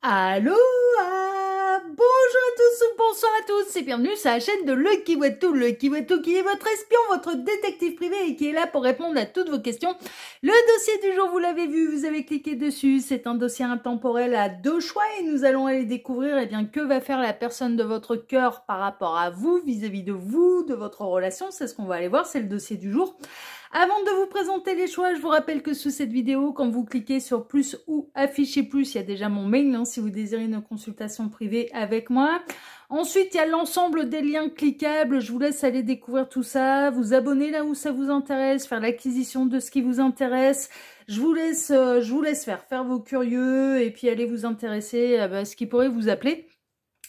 Allô, bonjour à tous ou bonsoir à tous et bienvenue sur la chaîne de Lucky Watou. Lucky Watou qui est votre espion, votre détective privé et qui est là pour répondre à toutes vos questions. Le dossier du jour, vous l'avez vu, vous avez cliqué dessus, c'est un dossier intemporel à deux choix et nous allons aller découvrir que va faire la personne de votre cœur par rapport à vous, vis-à-vis de vous, de votre relation. C'est ce qu'on va aller voir, c'est le dossier du jour. Avant de vous présenter les choix, je vous rappelle que sous cette vidéo, quand vous cliquez sur plus ou afficher plus, il y a déjà mon mail si vous désirez une consultation privée avec moi. Ensuite, il y a l'ensemble des liens cliquables. Je vous laisse aller découvrir tout ça, vous abonner là où ça vous intéresse, faire l'acquisition de ce qui vous intéresse. Je vous laisse faire vos curieux et puis aller vous intéresser à ce qui pourrait vous appeler.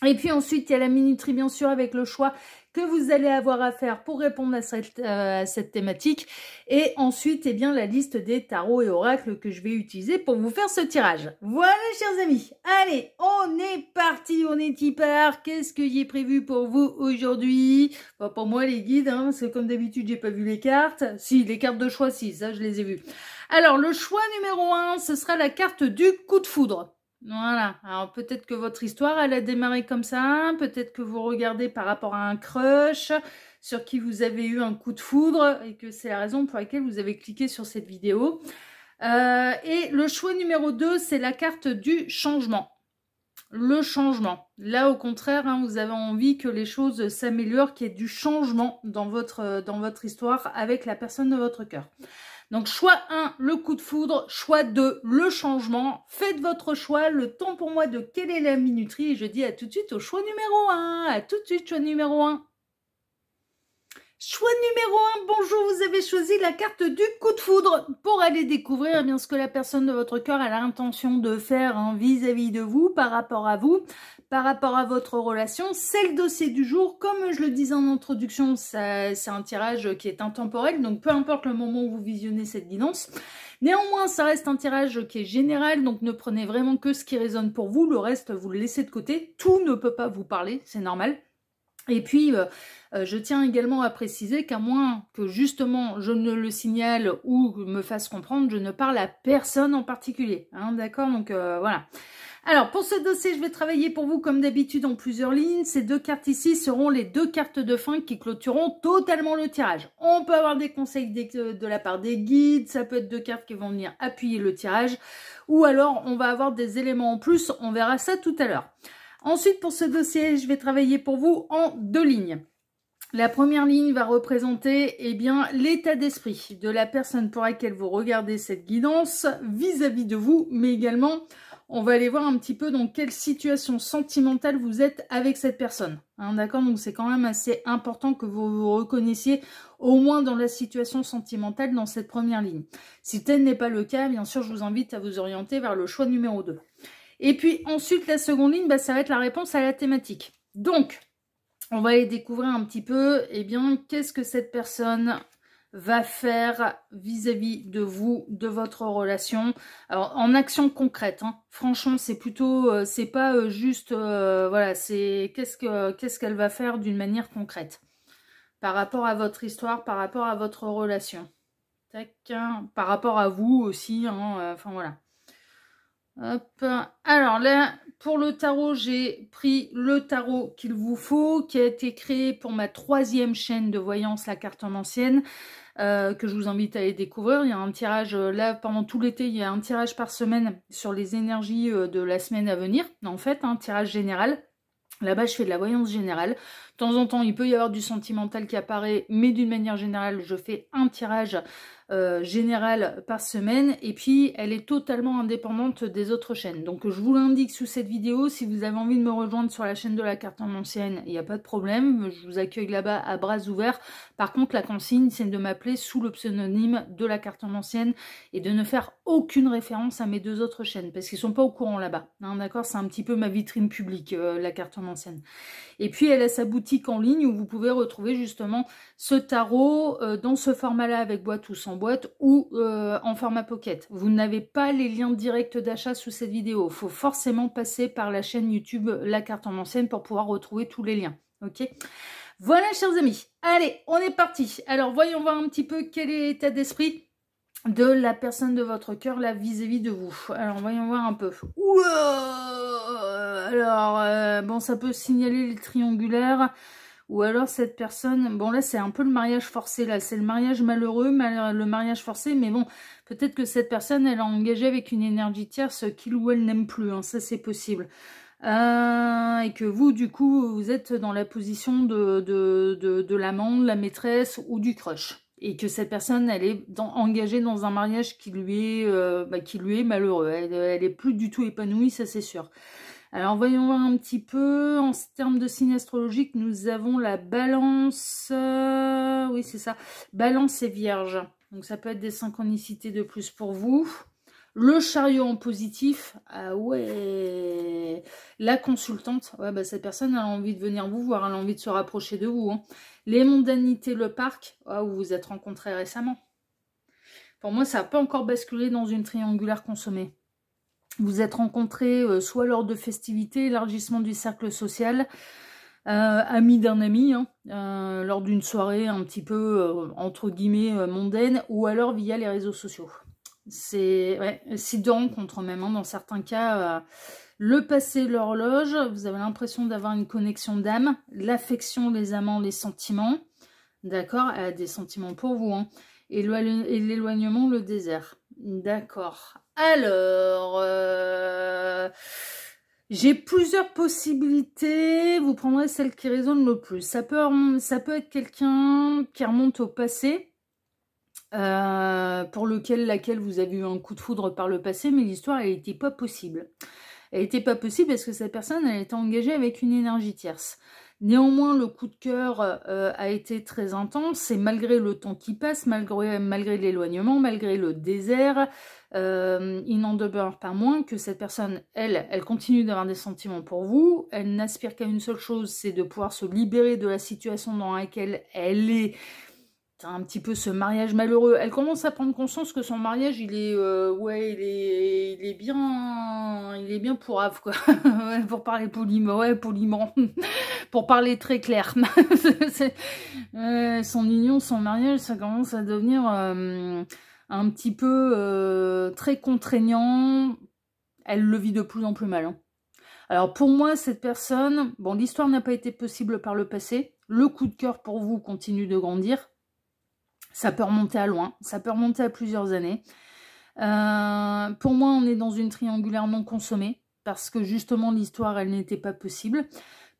Et puis ensuite, il y a la minuterie, bien sûr, avec le choix que vous allez avoir à faire pour répondre à cette thématique. Et ensuite, la liste des tarots et oracles que je vais utiliser pour vous faire ce tirage. Voilà, chers amis. Allez, on est parti, on est y part. Qu'est-ce que j'ai prévu pour vous aujourd'hui? Bon, pour moi, les guides, parce que comme d'habitude, j'ai pas vu les cartes. Si, les cartes de choix, si, ça, je les ai vues. Alors, le choix numéro 1, ce sera la carte du coup de foudre. Voilà, alors peut-être que votre histoire, elle a démarré comme ça, peut-être que vous regardez par rapport à un crush sur qui vous avez eu un coup de foudre et que c'est la raison pour laquelle vous avez cliqué sur cette vidéo. Et le choix numéro 2, c'est la carte du changement. Le changement. Là, au contraire, vous avez envie que les choses s'améliorent, qu'il y ait du changement dans votre histoire avec la personne de votre cœur. Donc, choix 1, le coup de foudre. Choix 2, le changement. Faites votre choix. Le temps pour moi de quelle est la minuterie. Et je dis à tout de suite au choix numéro 1. À tout de suite, choix numéro 1. Choix numéro 1, bonjour, vous avez choisi la carte du coup de foudre pour aller découvrir ce que la personne de votre cœur a l'intention de faire vis-à-vis de vous, par rapport à vous, par rapport à votre relation. C'est le dossier du jour. Comme je le disais en introduction, c'est un tirage qui est intemporel, donc peu importe le moment où vous visionnez cette guidance. Néanmoins, ça reste un tirage qui est général, donc ne prenez vraiment que ce qui résonne pour vous. Le reste, vous le laissez de côté. Tout ne peut pas vous parler, c'est normal. Et puis, je tiens également à préciser qu'à moins que justement je ne le signale ou me fasse comprendre, je ne parle à personne en particulier. D'accord? Donc voilà. Alors, pour ce dossier, je vais travailler pour vous comme d'habitude en plusieurs lignes. Ces deux cartes ici seront les deux cartes de fin qui clôtureront totalement le tirage. On peut avoir des conseils de la part des guides, ça peut être deux cartes qui vont venir appuyer le tirage, ou alors on va avoir des éléments en plus, on verra ça tout à l'heure. Ensuite, pour ce dossier, je vais travailler pour vous en deux lignes. La première ligne va représenter l'état d'esprit de la personne pour laquelle vous regardez cette guidance vis-à-vis de vous, mais également, on va aller voir un petit peu dans quelle situation sentimentale vous êtes avec cette personne. D'accord? Donc, c'est quand même assez important que vous vous reconnaissiez au moins dans la situation sentimentale dans cette première ligne. Si tel n'est pas le cas, bien sûr, je vous invite à vous orienter vers le choix numéro 2. Et puis ensuite, la seconde ligne, ça va être la réponse à la thématique. Donc, on va aller découvrir un petit peu, qu'est-ce que cette personne va faire vis-à-vis de vous, de votre relation. Alors, en action concrète, franchement, c'est plutôt, c'est pas juste, voilà, c'est qu'est-ce qu'elle va faire d'une manière concrète par rapport à votre histoire, par rapport à votre relation. Tac, par rapport à vous aussi, enfin voilà. Hop. Alors là, pour le tarot, j'ai pris le tarot qu'il vous faut, qui a été créé pour ma 3e chaîne de voyance, la cartomancienne, que je vous invite à aller découvrir. Il y a un tirage, là, pendant tout l'été, il y a un tirage par semaine sur les énergies de la semaine à venir. En fait, un tirage général. Là-bas, je fais de la voyance générale. De temps en temps, il peut y avoir du sentimental qui apparaît, mais d'une manière générale, je fais un tirage général par semaine. Et puis, elle est totalement indépendante des autres chaînes. Donc, je vous l'indique sous cette vidéo. Si vous avez envie de me rejoindre sur la chaîne de la cartomancienne, il n'y a pas de problème. Je vous accueille là-bas à bras ouverts. Par contre, la consigne, c'est de m'appeler sous le pseudonyme de la cartomancienne et de ne faire aucune référence à mes deux autres chaînes, parce qu'ils sont pas au courant là-bas. D'accord? C'est un petit peu ma vitrine publique, la cartomancienne. Et puis, elle a sa boutique en ligne où vous pouvez retrouver justement ce tarot dans ce format-là avec boîte ou sans boîte ou en format pocket. Vous n'avez pas les liens directs d'achat sous cette vidéo. Il faut forcément passer par la chaîne YouTube La Cartomancienne pour pouvoir retrouver tous les liens. Ok? Voilà, chers amis. Allez, on est parti. Alors, voyons voir un petit peu quel est l'état d'esprit de la personne de votre cœur là vis-à-vis de vous. Alors, voyons voir un peu. Ouah, Alors, bon, ça peut signaler les triangulaires. Ou alors cette personne, bon là c'est un peu le mariage forcé, là c'est le mariage malheureux, le mariage forcé, mais bon, peut-être que cette personne elle a engagé avec une énergie tierce qu'il ou elle n'aime plus, hein, ça c'est possible. Et que vous du coup vous êtes dans la position de l'amant, de la maîtresse ou du crush. Et que cette personne elle est engagée dans un mariage qui lui est malheureux, elle est plus du tout épanouie, ça c'est sûr. Alors, voyons voir un petit peu. En termes de signe astrologique, nous avons la balance. Oui, c'est ça. Balance et vierge. Donc, ça peut être des synchronicités de plus pour vous. Le chariot en positif. Ah ouais. La consultante. Ouais, bah, cette personne a envie de venir vous voir. Elle a envie de se rapprocher de vous. Hein. Les mondanités, le parc. Ah, où vous vous êtes rencontrés récemment. Pour moi, ça n'a pas encore basculé dans une triangulaire consommée. Vous êtes rencontrés soit lors de festivités, élargissement du cercle social, amis d'un ami, hein, lors d'une soirée un petit peu, entre guillemets, mondaine, ou alors via les réseaux sociaux. C'est site de rencontre même, hein, dans certains cas. Le passé, l'horloge, vous avez l'impression d'avoir une connexion d'âme, l'affection, les amants, les sentiments, d'accord, elle a des sentiments pour vous, hein, et l'éloignement, le désert, d'accord. Alors, j'ai plusieurs possibilités. Vous prendrez celle qui résonne le plus. Ça peut être quelqu'un qui remonte au passé, pour laquelle vous avez eu un coup de foudre par le passé, mais l'histoire, elle n'était pas possible. Elle n'était pas possible parce que cette personne, elle était engagée avec une énergie tierce. Néanmoins, le coup de cœur a été très intense et malgré le temps qui passe, malgré l'éloignement, malgré le désert, il n'en demeure pas moins que cette personne, elle continue d'avoir des sentiments pour vous. Elle n'aspire qu'à une seule chose, c'est de pouvoir se libérer de la situation dans laquelle elle est. C'est un petit peu ce mariage malheureux. Elle commence à prendre conscience que son mariage, il est bien pourrave, quoi. Ouais, pour parler poliment, pour parler très clair. Son union, son mariage, ça commence à devenir un petit peu très contraignant. Elle le vit de plus en plus mal. Hein. Alors pour moi, cette personne, bon, l'histoire n'a pas été possible par le passé. Le coup de cœur pour vous continue de grandir. Ça peut remonter à loin, ça peut remonter à plusieurs années. Pour moi, on est dans une triangulaire non consommée, parce que justement, l'histoire, elle n'était pas possible.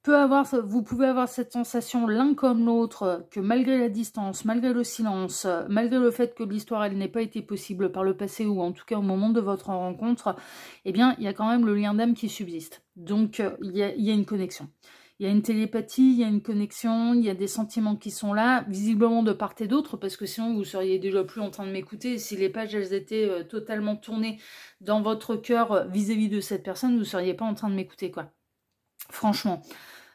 Vous pouvez avoir cette sensation, l'un comme l'autre, que malgré la distance, malgré le silence, malgré le fait que l'histoire, elle n'ait pas été possible par le passé, ou en tout cas au moment de votre rencontre, eh bien, il y a quand même le lien d'âme qui subsiste. Donc, il y a une connexion. Il y a une télépathie, il y a une connexion, il y a des sentiments qui sont là, visiblement de part et d'autre, parce que sinon vous seriez déjà plus en train de m'écouter. Si les pages elles étaient totalement tournées dans votre cœur vis-à-vis de cette personne, vous ne seriez pas en train de m'écouter, quoi. Franchement.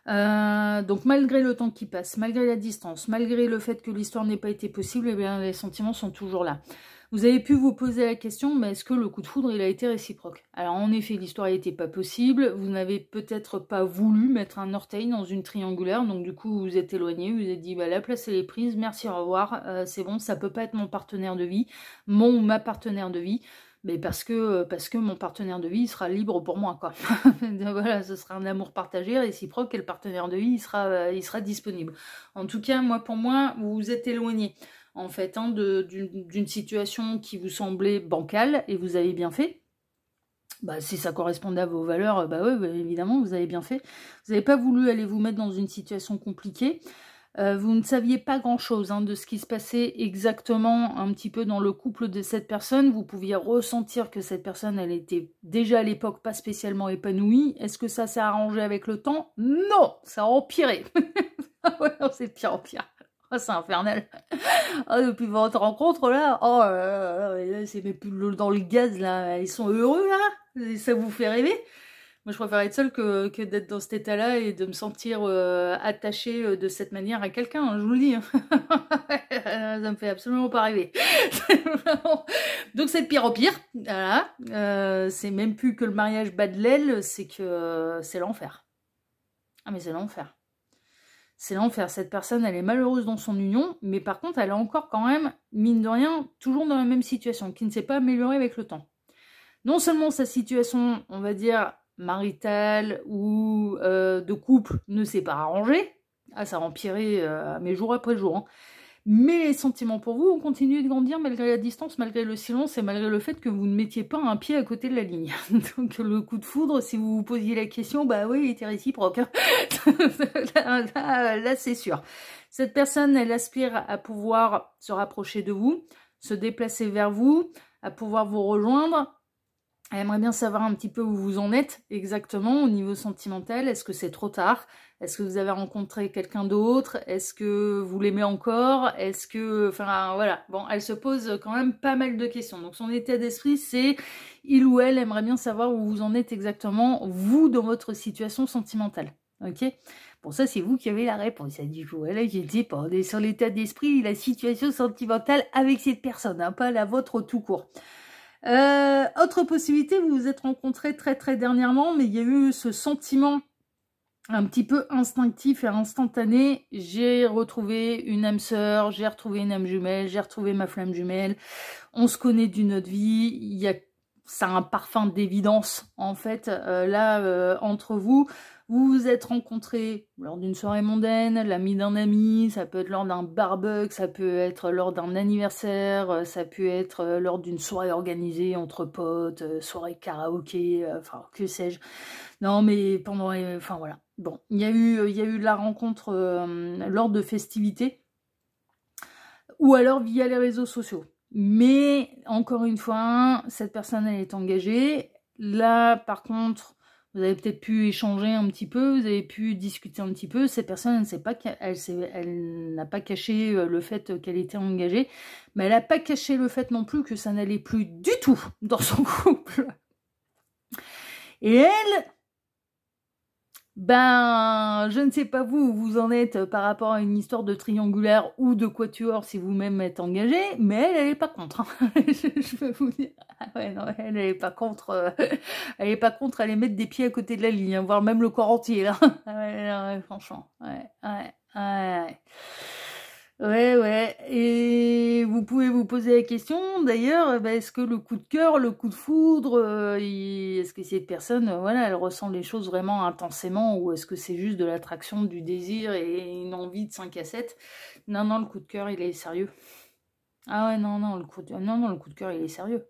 Donc malgré le temps qui passe, malgré la distance, malgré le fait que l'histoire n'ait pas été possible, eh bien, les sentiments sont toujours là. Vous avez pu vous poser la question, mais est-ce que le coup de foudre, il a été réciproque? Alors en effet, l'histoire n'était pas possible, vous n'avez peut-être pas voulu mettre un orteil dans une triangulaire, donc du coup vous vous êtes éloigné, vous vous êtes dit, bah, la place elle est prise, merci, au revoir, c'est bon, ça peut pas être mon partenaire de vie, mon ou ma partenaire de vie, mais parce que mon partenaire de vie il sera libre pour moi, quoi. Voilà, ce sera un amour partagé, réciproque, et le partenaire de vie il sera disponible. En tout cas, pour moi, vous vous êtes éloigné. En fait, hein, d'une situation qui vous semblait bancale, et vous avez bien fait. Bah, si ça correspondait à vos valeurs, bah ouais, bah, évidemment, vous avez bien fait. Vous n'avez pas voulu aller vous mettre dans une situation compliquée. Vous ne saviez pas grand-chose de ce qui se passait exactement un petit peu dans le couple de cette personne. Vous pouviez ressentir que cette personne, elle était déjà à l'époque pas spécialement épanouie. Est-ce que ça s'est arrangé avec le temps? Non, ça a empiré. Ouais, c'est de pire en pire. Oh, c'est infernal. Oh, depuis votre rencontre, là, oh, c'est même plus dans le gaz, là. Ils sont heureux, là. Et ça vous fait rêver. Moi, je préfère être seule que d'être dans cet état-là et de me sentir attachée de cette manière à quelqu'un, hein, je vous le dis. Ça me fait absolument pas rêver. Donc, c'est de pire en pire. Voilà. C'est même plus que le mariage bas de l'aile, c'est que c'est l'enfer. Ah, mais c'est l'enfer. C'est l'enfer. Cette personne, elle est malheureuse dans son union, mais par contre, elle est encore quand même, mine de rien, toujours dans la même situation, qui ne s'est pas améliorée avec le temps. Non seulement sa situation, on va dire, marital ou de couple ne s'est pas arrangé. Ah, ça a empiré mais jour après jour. Hein. Mais les sentiments pour vous ont continué de grandir malgré la distance, malgré le silence et malgré le fait que vous ne mettiez pas un pied à côté de la ligne. Donc le coup de foudre, si vous vous posiez la question, bah oui, il était réciproque. Hein. Là c'est sûr. Cette personne, elle aspire à pouvoir se rapprocher de vous, se déplacer vers vous, à pouvoir vous rejoindre. Elle aimerait bien savoir un petit peu où vous en êtes exactement au niveau sentimental. Est-ce que c'est trop tard? Est-ce que vous avez rencontré quelqu'un d'autre? Est-ce que vous l'aimez encore? Est-ce que... Enfin, voilà. Bon, elle se pose quand même pas mal de questions. Donc, son état d'esprit, c'est... Il ou elle aimerait bien savoir où vous en êtes exactement, vous, dans votre situation sentimentale. Ok? Bon, ça, c'est vous qui avez la réponse. Du coup, voilà, je ne sais pas. On est sur l'état d'esprit, la situation sentimentale avec cette personne, hein, pas la vôtre tout court. Autre possibilité, vous vous êtes rencontrés très dernièrement, mais il y a eu ce sentiment un petit peu instinctif et instantané. J'ai retrouvé une âme sœur, j'ai retrouvé une âme jumelle, j'ai retrouvé ma flamme jumelle. On se connaît d'une autre vie. Ça a un parfum d'évidence en fait entre vous. Vous vous êtes rencontrés lors d'une soirée mondaine, l'ami d'un ami, ça peut être lors d'un barbecue, ça peut être lors d'un anniversaire, ça peut être lors d'une soirée organisée entre potes, soirée karaoké, enfin que sais-je. Non mais pendant, enfin voilà. Bon, il y a eu la rencontre lors de festivités ou alors via les réseaux sociaux. Mais encore une fois, cette personne elle est engagée. Là par contre, vous avez peut-être pu échanger un petit peu, vous avez pu discuter un petit peu. Cette personne, elle n'a pas caché le fait qu'elle était engagée, mais elle n'a pas caché le fait non plus que ça n'allait plus du tout dans son couple. Et elle, ben, je ne sais pas vous où vous en êtes par rapport à une histoire de triangulaire ou de quatuor si vous-même êtes engagé, mais elle n'est pas contre. Hein. Je vais vous dire. Ah ouais, non, elle n'est pas contre. Elle n'est pas contre aller mettre des pieds à côté de la ligne, hein, voire même le corps entier, là. Ouais, franchement. Ouais. Ouais. Et vous pouvez vous poser la question, d'ailleurs, est-ce que le coup de cœur, le coup de foudre, est-ce que cette personne, voilà, elle ressent les choses vraiment intensément, ou est-ce que c'est juste de l'attraction, du désir et une envie de 5 à 7? Non, le coup de cœur, il est sérieux. Ah ouais, non, le coup de cœur, il est sérieux.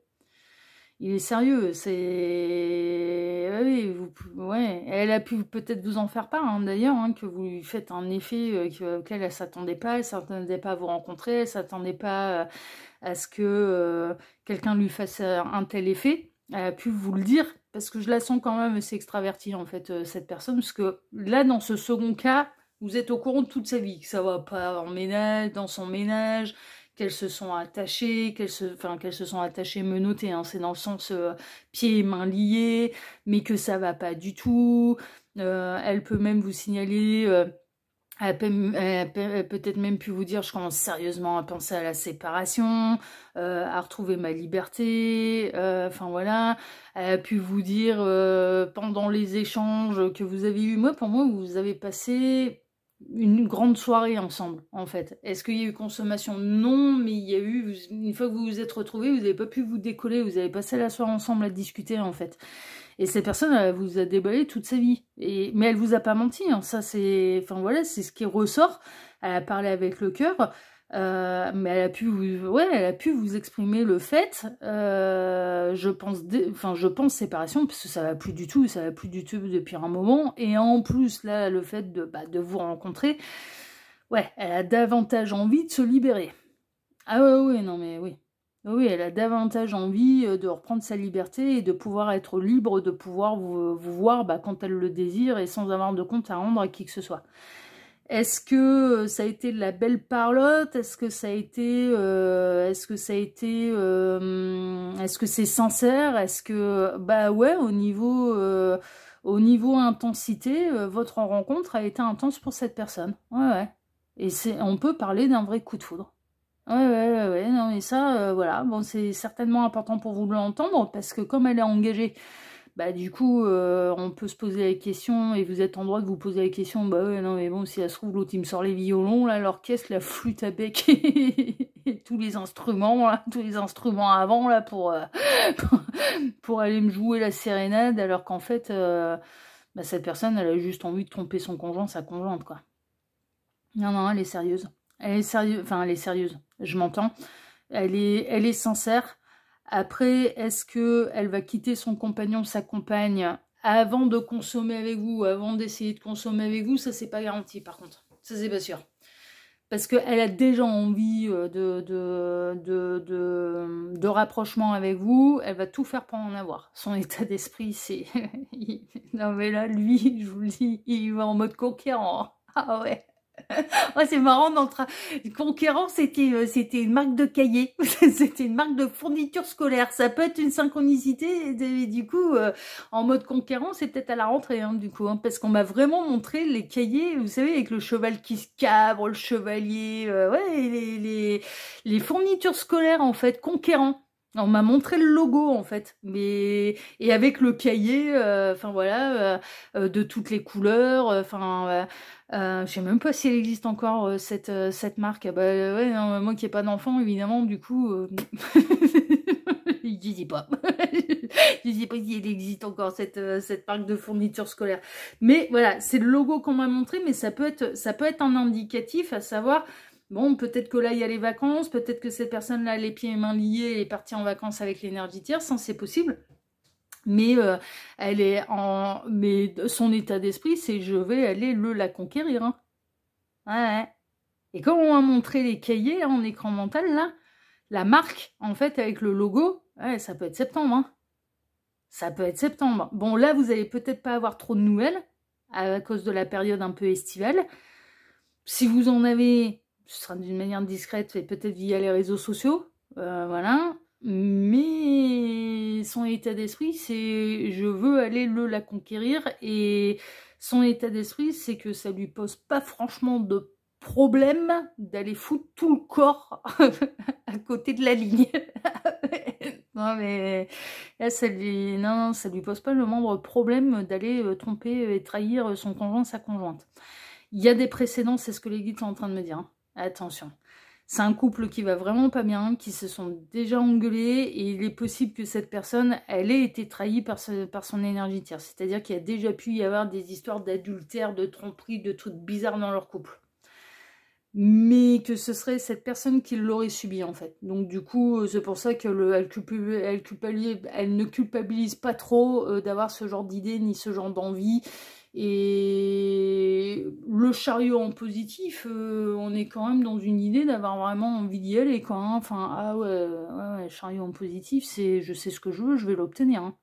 Il est sérieux, c'est... Oui, ouais. Elle a pu peut-être vous en faire part, hein, d'ailleurs, hein, que vous lui faites un effet auquel elle s'attendait pas à vous rencontrer, elle s'attendait pas à ce que quelqu'un lui fasse un tel effet. Elle a pu vous le dire, parce que je la sens quand même assez extravertie, en fait, cette personne, parce que là, dans ce second cas, vous êtes au courant de toute sa vie, que ça va pas en ménage, dans son ménage, qu'elles se sont attachées, qu'elles se sont attachées menottées, hein, c'est dans le sens pieds et mains liés, mais que ça va pas du tout. Elle peut même vous signaler, elle peut-être même pu vous dire, je commence sérieusement à penser à la séparation, à retrouver ma liberté, enfin voilà. Elle a pu vous dire pendant les échanges que vous avez eu, pour moi, vous avez passé une grande soirée ensemble, en fait. Est-ce qu'il y a eu consommation? Non, mais il y a eu, une fois que vous vous êtes retrouvés, vous n'avez pas pu vous décoller, vous avez passé la soirée ensemble à discuter, en fait. Et cette personne, elle vous a déballé toute sa vie. Mais elle vous a pas menti, hein. Ça, c'est... Enfin, voilà, c'est ce qui ressort. Elle a parlé avec le cœur. Mais elle a pu vous exprimer le fait, je pense séparation, parce que ça va plus du tout depuis un moment, et en plus là le fait de vous rencontrer, ouais, elle a davantage envie de se libérer. Ah ouais, non mais oui, elle a davantage envie de reprendre sa liberté et de pouvoir être libre, de pouvoir vous voir quand elle le désire et sans avoir de compte à rendre à qui que ce soit. Est-ce que ça a été de la belle parlotte? Est-ce que c'est sincère? Est-ce que, ouais, au niveau intensité, votre rencontre a été intense pour cette personne. Ouais. Et on peut parler d'un vrai coup de foudre. Ouais, non mais ça, voilà, bon, c'est certainement important pour vous de l'entendre, parce que comme elle est engagée, bah du coup, on peut se poser la question, et vous êtes en droit de vous poser la question, bah ouais, non mais bon, si ça se trouve, l'autre il me sort les violons, là, l'orchestre, la flûte à bec, et tous les instruments, là, tous les instruments avant, là, pour aller me jouer la sérénade, alors qu'en fait, bah, cette personne, elle a juste envie de tromper son conjoint, sa conjointe, quoi. Non, non, elle est sérieuse. Elle est sérieuse, enfin, elle est sérieuse, je m'entends. Elle est sincère. Après, est-ce que elle va quitter son compagnon, sa compagne, avant de consommer avec vous, avant d'essayer de consommer avec vous? Ça, c'est pas garanti, par contre. Ça, c'est pas sûr. Parce qu'elle a déjà envie de rapprochement avec vous. Elle va tout faire pour en avoir. Son état d'esprit, c'est... Non, mais là, lui, je vous le dis, il va en mode conquérant. Ah ouais. Ouais, c'est marrant, Conquérant, c'était une marque de cahier, c'était une marque de fourniture scolaire. Ça peut être une synchronicité, et du coup, en mode conquérant, c'est peut-être à la rentrée, hein, du coup, hein, parce qu'on m'a vraiment montré les cahiers, vous savez, avec le cheval qui se cabre, le chevalier, ouais, les fournitures scolaires, en fait, conquérant. On m'a montré le logo en fait, et avec le cahier, enfin voilà, de toutes les couleurs, enfin, je sais même pas si elle existe encore cette marque. Ah bah ouais, non, moi qui n'ai pas d'enfant évidemment, du coup, je dis pas, je dis pas si elle existe encore cette marque de fourniture scolaire. Mais voilà, c'est le logo qu'on m'a montré, mais ça peut être un indicatif à savoir. Bon, peut-être que là, il y a les vacances, peut-être que cette personne-là, les pieds et mains liés, est partie en vacances avec l'énergie tierce, hein, c'est possible. Mais mais son état d'esprit, c'est je vais aller la conquérir. Hein. Ouais. Et comme on m'a montré les cahiers hein, en écran mental, là, la marque, en fait, avec le logo, ouais, ça peut être septembre. Hein. Ça peut être septembre. Bon, là, vous allez peut-être pas avoir trop de nouvelles, à cause de la période un peu estivale. Si vous en avez... ce sera d'une manière discrète et peut-être via les réseaux sociaux, voilà. Mais son état d'esprit, c'est je veux aller la conquérir, et son état d'esprit, c'est que ça lui pose pas franchement de problème d'aller foutre tout le corps à côté de la ligne. Non mais là, ça lui pose pas le moindre problème d'aller tromper et trahir son conjoint, sa conjointe. Il y a des précédents, c'est ce que les guides sont en train de me dire. Hein. Attention. C'est un couple qui va vraiment pas bien, qui se sont déjà engueulés, et il est possible que cette personne, elle ait été trahie par son énergie tierce. C'est-à-dire qu'il y a déjà pu y avoir des histoires d'adultère, de tromperie, de trucs bizarres dans leur couple. Mais que ce serait cette personne qui l'aurait subi, en fait. Donc du coup, c'est pour ça qu'elle elle ne culpabilise pas trop d'avoir ce genre d'idée, ni ce genre d'envie. Et le chariot en positif, on est quand même dans une idée d'avoir vraiment envie d'y aller, quoi. Hein. Enfin, ah ouais, chariot en positif, c'est je sais ce que je veux, je vais l'obtenir. Hein.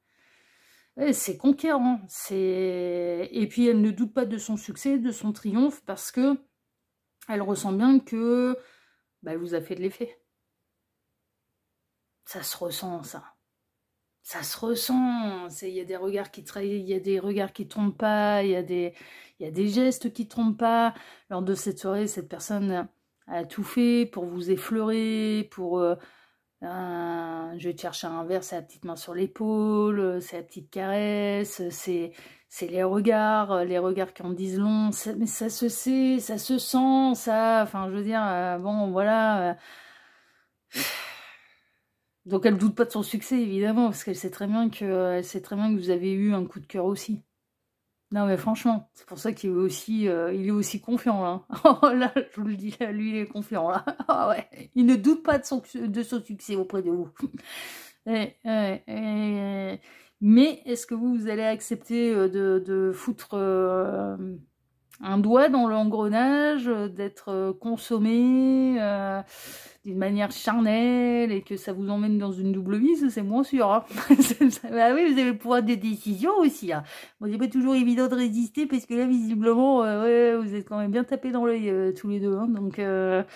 Ouais, c'est conquérant. Et puis elle ne doute pas de son succès, de son triomphe, parce que elle ressent bien que bah, elle vous a fait de l'effet. Ça se ressent, ça. Ça se ressent, il y a des regards qui trahissent, il y a des regards qui trompent pas, il y a des gestes qui trompent pas. Lors de cette soirée, cette personne a tout fait pour vous effleurer, pour je vais te chercher un verre, c'est la petite main sur l'épaule, c'est la petite caresse, c'est les regards qui en disent long, mais ça se sait, ça se sent, ça, enfin je veux dire, bon voilà... Donc elle doute pas de son succès, évidemment, parce qu'elle sait très bien que vous avez eu un coup de cœur aussi. Non mais franchement, c'est pour ça qu'il est aussi confiant là. Oh là, je vous le dis, là, lui il est confiant là. Oh, ouais. Il ne doute pas de son succès auprès de vous. Mais est-ce que vous allez accepter de foutre un doigt dans l'engrenage, d'être consommé d'une manière charnelle, et que ça vous emmène dans une double vie, c'est moins sûr. Hein. Bah oui, vous avez le pouvoir de décision aussi. Hein. Bon, c'est pas toujours évident de résister, parce que là, visiblement, ouais, vous êtes quand même bien tapés dans l'œil tous les deux. Hein, donc, ouais.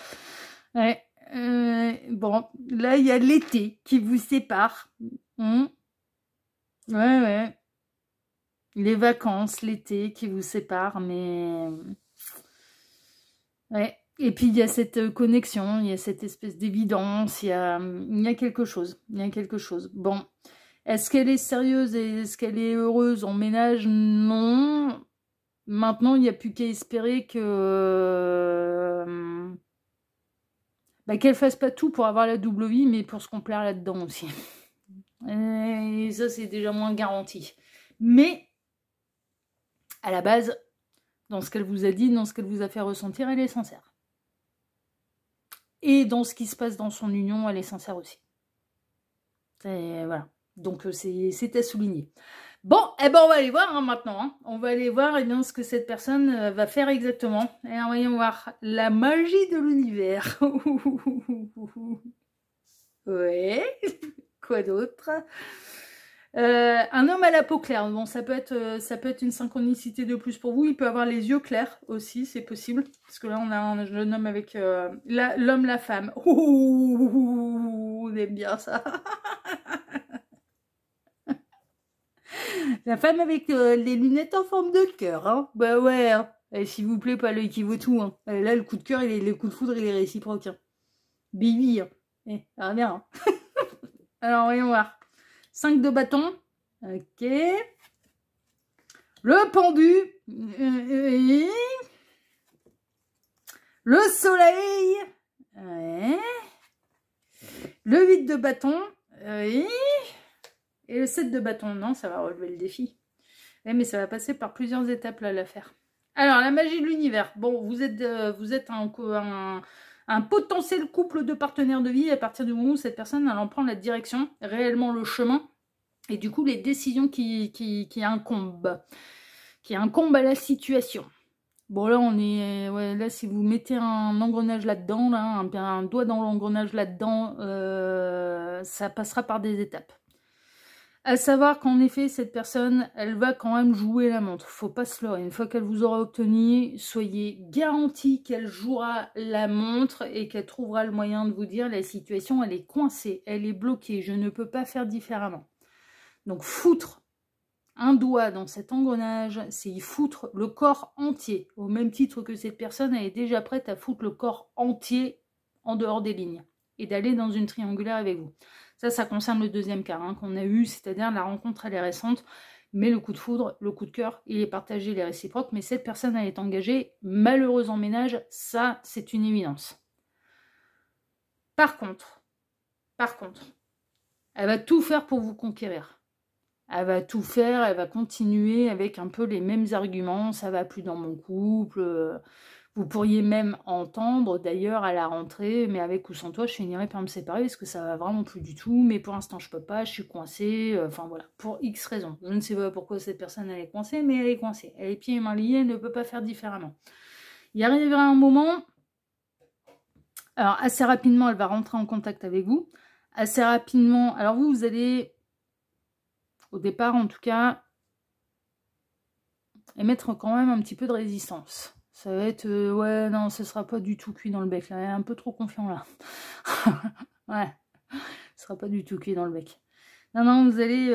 Bon, là, il y a l'été qui vous sépare. Ouais. Les vacances, l'été qui vous séparent, mais... Ouais. Et puis, il y a cette connexion, il y a cette espèce d'évidence, il y a quelque chose. Il y a quelque chose. Bon. Est-ce qu'elle est sérieuse et est-ce qu'elle est heureuse en ménage? Non. Maintenant, il n'y a plus qu'à espérer que... bah, qu'elle fasse pas tout pour avoir la double vie, mais pour se complaire là-dedans aussi. Et ça, c'est déjà moins garanti. Mais, à la base, dans ce qu'elle vous a dit, dans ce qu'elle vous a fait ressentir, elle est sincère. Et dans ce qui se passe dans son union, elle est sincère aussi. Voilà. Donc, c'est à souligner. Bon, eh ben on va aller voir hein, maintenant. Hein. On va aller voir eh bien, ce que cette personne va faire exactement. Et voyons voir la magie de l'univers. Ouais. Quoi d'autre? Un homme à la peau claire. Bon, ça peut être une synchronicité de plus pour vous. Il peut avoir les yeux clairs aussi, c'est possible. Parce que là, on a un jeune homme avec l'homme, la femme. On aime bien ça. La femme avec les lunettes en forme de cœur, hein. Bah ouais, hein. S'il vous plaît, pas l'œil qui vaut tout, hein. Là, le coup de cœur, le coup de foudre, il est réciproque, hein. Bibi, hein. Bien, hein. Alors, voyons voir. 5 de bâton. Ok. Le pendu. Le soleil. Ouais. Le 8 de bâton. Oui. Et le 7 de bâton, non, ça va relever le défi. Ouais, mais ça va passer par plusieurs étapes, là, l'affaire. Alors, la magie de l'univers. Bon, vous êtes un potentiel couple de partenaires de vie à partir du moment où cette personne, elle en prend la direction, réellement le chemin, et du coup, les décisions qui incombent à la situation. Bon, là, on est... Ouais, là, si vous mettez un engrenage là-dedans, là, un doigt dans l'engrenage là-dedans, ça passera par des étapes. À savoir qu'en effet, cette personne, elle va quand même jouer la montre. Faut pas se leurrer. Une fois qu'elle vous aura obtenu, soyez garantis qu'elle jouera la montre et qu'elle trouvera le moyen de vous dire la situation, elle est coincée, elle est bloquée, je ne peux pas faire différemment. Donc, foutre un doigt dans cet engrenage, c'est y foutre le corps entier. Au même titre que cette personne, elle est déjà prête à foutre le corps entier en dehors des lignes et d'aller dans une triangulaire avec vous. Ça concerne le deuxième cas hein, qu'on a eu, c'est-à-dire la rencontre, elle est récente, mais le coup de foudre, le coup de cœur, il est partagé, il est réciproque, mais cette personne, elle est engagée, malheureuse en ménage, ça, c'est une évidence. Par contre, elle va tout faire pour vous conquérir. Elle va tout faire, elle va continuer avec un peu les mêmes arguments, ça va plus dans mon couple... Vous pourriez même entendre, d'ailleurs, à la rentrée, mais avec ou sans toi, je finirai par me séparer parce que ça va vraiment plus du tout, mais pour l'instant, je peux pas, je suis coincée, enfin voilà, pour X raisons. Je ne sais pas pourquoi cette personne, elle est coincée, mais elle est coincée. Elle est pieds et mains liés, elle ne peut pas faire différemment. Il arrivera un moment, alors assez rapidement, elle va rentrer en contact avec vous. Assez rapidement, alors vous allez, au départ en tout cas, émettre quand même un petit peu de résistance. Ça va être, ouais, non, ce sera pas du tout cuit dans le bec, là, elle est un peu trop confiant, là. Ouais, ce sera pas du tout cuit dans le bec. Non, vous allez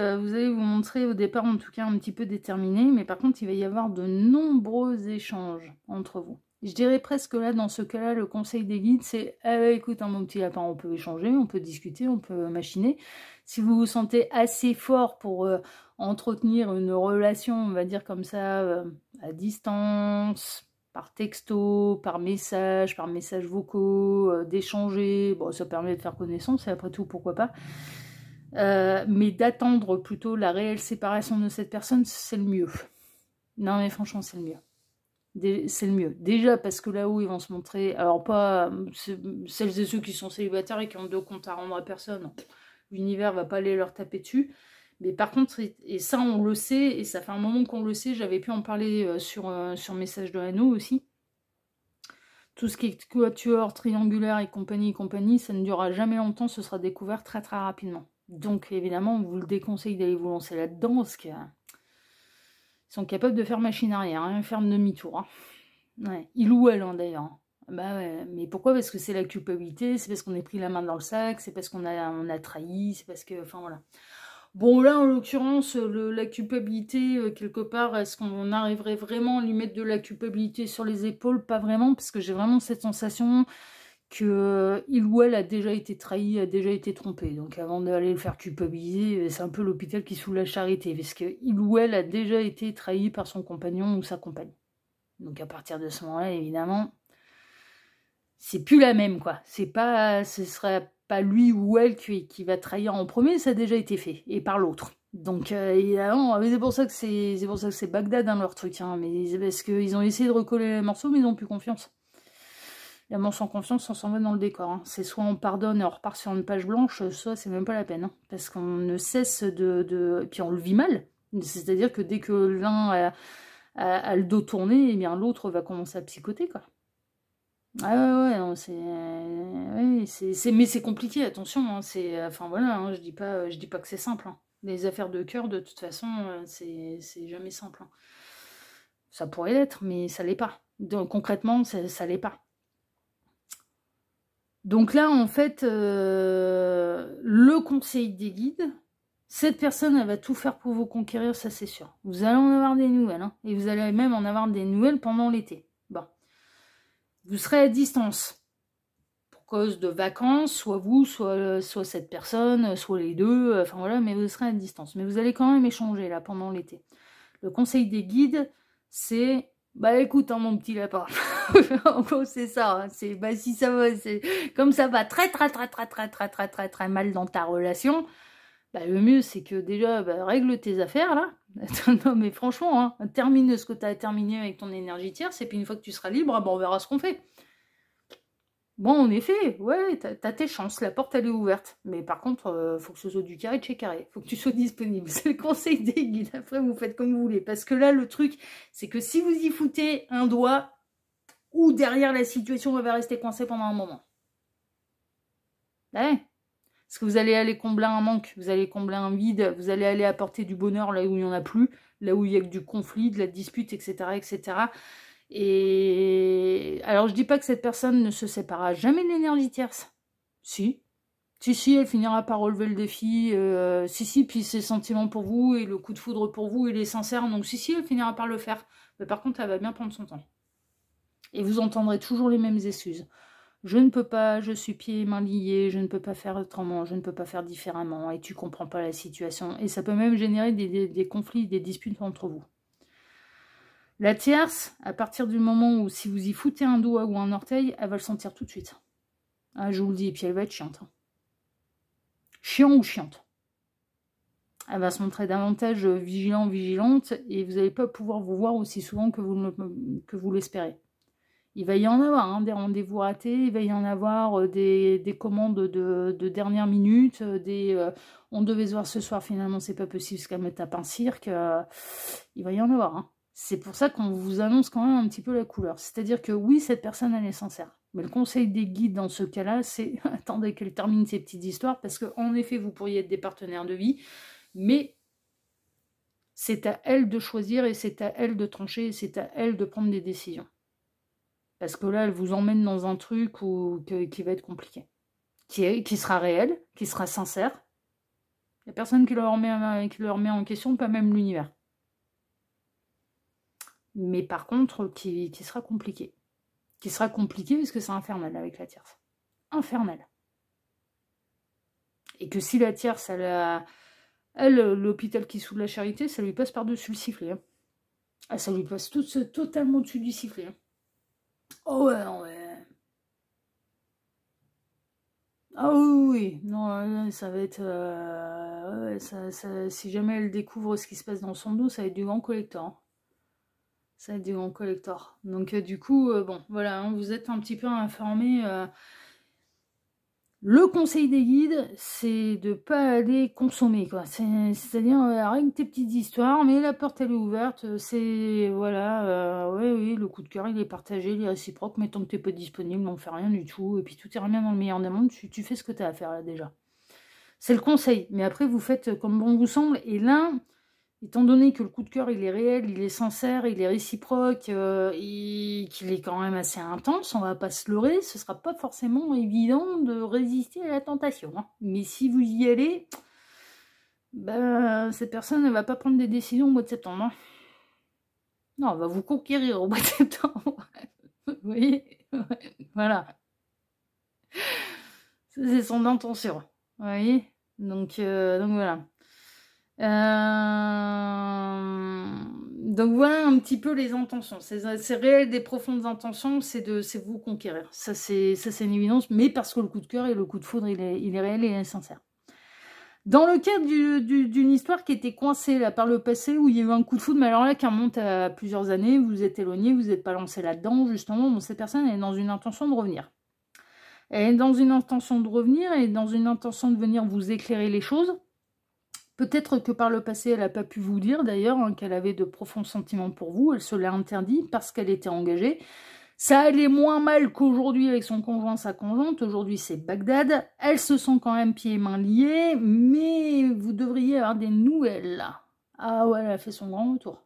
vous montrer au départ, en tout cas, un petit peu déterminé, mais par contre, il va y avoir de nombreux échanges entre vous. Je dirais presque là, dans ce cas-là, le conseil des guides, c'est, écoute, hein, mon petit lapin, on peut échanger, on peut discuter, on peut machiner. Si vous vous sentez assez fort pour entretenir une relation, on va dire comme ça, à distance, par texto, par messages vocaux, d'échanger, bon, ça permet de faire connaissance, et après tout, pourquoi pas. Mais d'attendre plutôt la réelle séparation de cette personne, c'est le mieux. Non, mais franchement, c'est le mieux. C'est le mieux. Déjà parce que là-haut, ils vont se montrer... Alors, pas celles et ceux qui sont célibataires et qui ont 2 comptes à rendre à personne. L'univers va pas aller leur taper dessus. Mais par contre, et ça, on le sait, et ça fait un moment qu'on le sait, j'avais pu en parler sur Message de Anneau aussi. Tout ce qui est quatuor, triangulaire et compagnie, ça ne durera jamais longtemps, ce sera découvert très très rapidement. Donc évidemment, on vous le déconseille d'aller vous lancer là-dedans, parce qu'ils sont capables de faire machine arrière, hein, faire demi-tour. Hein. Ouais. Il ou elle, hein, d'ailleurs. Bah ouais, mais pourquoi? Parce que c'est la culpabilité, c'est parce qu'on est pris la main dans le sac, c'est parce qu'on a trahi, c'est parce que... Enfin voilà. Bon là, en l'occurrence, la culpabilité, quelque part, est-ce qu'on arriverait vraiment à lui mettre de la culpabilité sur les épaules? Pas vraiment, parce que j'ai vraiment cette sensation que il ou elle a déjà été trahi, a déjà été trompé. Donc avant d'aller le faire culpabiliser, c'est un peu l'hôpital qui saoule la charité, parce que il ou elle a déjà été trahi par son compagnon ou sa compagne. Donc à partir de ce moment-là, évidemment, c'est plus la même, quoi. Ce serait pas lui ou elle qui va trahir en premier, ça a déjà été fait, et par l'autre. Donc évidemment, c'est pour ça que c'est Bagdad, hein, leur truc, hein, mais c'est parce qu'ils ont essayé de recoller les morceaux, mais ils n'ont plus confiance. Et à sans confiance, on s'en va dans le décor. Hein. C'est soit on pardonne et on repart sur une page blanche, soit c'est même pas la peine. Hein, parce qu'on ne cesse de... Puis on le vit mal. C'est-à-dire que dès que l'un a le dos tourné, eh bien l'autre va commencer à psychoter, quoi. Ah ouais, non, mais c'est compliqué, attention. Hein, enfin voilà, hein, je dis pas que c'est simple. Hein. Les affaires de cœur, de toute façon, c'est jamais simple. Hein. Ça pourrait l'être, mais ça l'est pas. Donc, concrètement, ça l'est pas. Donc là, en fait, le conseil des guides, cette personne, elle va tout faire pour vous conquérir, ça c'est sûr. Vous allez en avoir des nouvelles, hein, et vous allez même en avoir des nouvelles pendant l'été. Bon. Vous serez à distance, pour cause de vacances, soit vous, soit cette personne, soit les deux, enfin voilà, mais vous serez à distance. Mais vous allez quand même échanger, là, pendant l'été. Le conseil des guides, c'est... Bah écoute, hein, mon petit lapin, en gros c'est ça, hein. C'est bah si ça va, c'est comme ça va très mal dans ta relation, bah le mieux c'est que déjà règle tes affaires là. Non mais franchement, hein, termine ce que tu as terminé avec ton énergie tierce et puis une fois que tu seras libre, bah, on verra ce qu'on fait. Bon, en effet, ouais, t'as tes chances, la porte elle est ouverte. Mais par contre, faut que ce soit du carré de chez carré, faut que tu sois disponible. C'est le conseil des guides, après vous faites comme vous voulez. Parce que là, le truc, c'est que si vous y foutez un doigt, ou derrière la situation, elle va rester coincée pendant un moment. Ouais. Parce que vous allez aller combler un manque, vous allez combler un vide, vous allez aller apporter du bonheur là où il n'y en a plus, là où il y a que du conflit, de la dispute, etc., etc., et alors, je dis pas que cette personne ne se séparera jamais de l'énergie tierce. Si. Si, elle finira par relever le défi. Si, puis ses sentiments pour vous et le coup de foudre pour vous, il est sincère. Donc, si, elle finira par le faire. Mais par contre, elle va bien prendre son temps. Et vous entendrez toujours les mêmes excuses. Je ne peux pas, je suis pieds et mains liés, je ne peux pas faire autrement, je ne peux pas faire différemment, et tu comprends pas la situation. Et ça peut même générer des conflits, des disputes entre vous. La tierce, à partir du moment où si vous y foutez un doigt ou un orteil, elle va le sentir tout de suite. Ah, je vous le dis, et puis elle va être chiante. Hein. Chiant ou chiante. Elle va se montrer davantage vigilante, et vous n'allez pas pouvoir vous voir aussi souvent que vous l'espérez. Il va y en avoir hein, des rendez-vous ratés, il va y en avoir des commandes de dernière minute, on devait se voir ce soir, finalement c'est pas possible parce qu'elle me tape un cirque. Il va y en avoir. Hein. C'est pour ça qu'on vous annonce quand même un petit peu la couleur. C'est-à-dire que oui, cette personne, elle est sincère. Mais le conseil des guides dans ce cas-là, c'est attendez qu'elle termine ses petites histoires, parce qu'en effet, vous pourriez être des partenaires de vie, mais c'est à elle de choisir, et c'est à elle de trancher, et c'est à elle de prendre des décisions. Parce que là, elle vous emmène dans un truc qui va être compliqué. Qui sera réel, qui sera sincère. Il n'y a personne qui le remet en question, pas même l'univers. Mais par contre, qui sera compliqué. Qui sera compliqué parce que c'est infernal avec la tierce. Infernal. Et que si la tierce, elle l'hôpital qui saoule la charité, ça lui passe par-dessus le sifflet. Hein. Ah, ça lui passe totalement au-dessus du sifflet. Hein. Oh ouais, non, ouais. Ah oui, non, ça va être... si jamais elle découvre ce qui se passe dans son dos, ça va être du grand collector. Hein. Ça va être du grand collector. Donc du coup, bon, voilà, hein, vous êtes un petit peu informés. Le conseil des guides, c'est de ne pas aller consommer, quoi. C'est-à-dire, règle tes petites histoires, mais la porte, elle est ouverte. C'est, voilà, oui, le coup de cœur, il est partagé, il est réciproque, mais tant que tu n'es pas disponible, on ne fait rien du tout. Et puis, tout ira bien dans le meilleur des mondes, tu fais ce que tu as à faire, là, déjà. C'est le conseil. Mais après, vous faites comme bon vous semble. Et là, étant donné que le coup de cœur, il est réel, il est sincère, il est réciproque, et qu'il est quand même assez intense, on va pas se leurrer, ce sera pas forcément évident de résister à la tentation. Hein. Mais si vous y allez, ben, cette personne ne va pas prendre des décisions au mois de septembre. Hein. Non, elle va vous conquérir au mois de septembre. Vous voyez? Voilà. C'est son intention. Vous voyez, donc voilà. Donc voilà un petit peu les intentions. C'est réel, des profondes intentions, c'est vous conquérir. Ça c'est une évidence, mais parce que le coup de cœur et le coup de foudre, il est réel et il est sincère. Dans le cadre d'une histoire qui était coincée là par le passé, où il y a eu un coup de foudre, mais alors là qui remonte à plusieurs années, vous êtes éloigné, vous n'êtes pas lancé là-dedans, justement, bon, cette personne est dans une intention de revenir. Elle est dans une intention de revenir, elle est dans une intention de venir vous éclairer les choses. Peut-être que par le passé, elle n'a pas pu vous dire d'ailleurs hein, qu'elle avait de profonds sentiments pour vous, elle se l'a interdit parce qu'elle était engagée. Ça allait moins mal qu'aujourd'hui avec son conjoint, sa conjointe. Aujourd'hui, c'est Bagdad. Elle se sent quand même pieds et mains liés, mais vous devriez avoir des nouvelles là. Ah ouais, elle a fait son grand retour.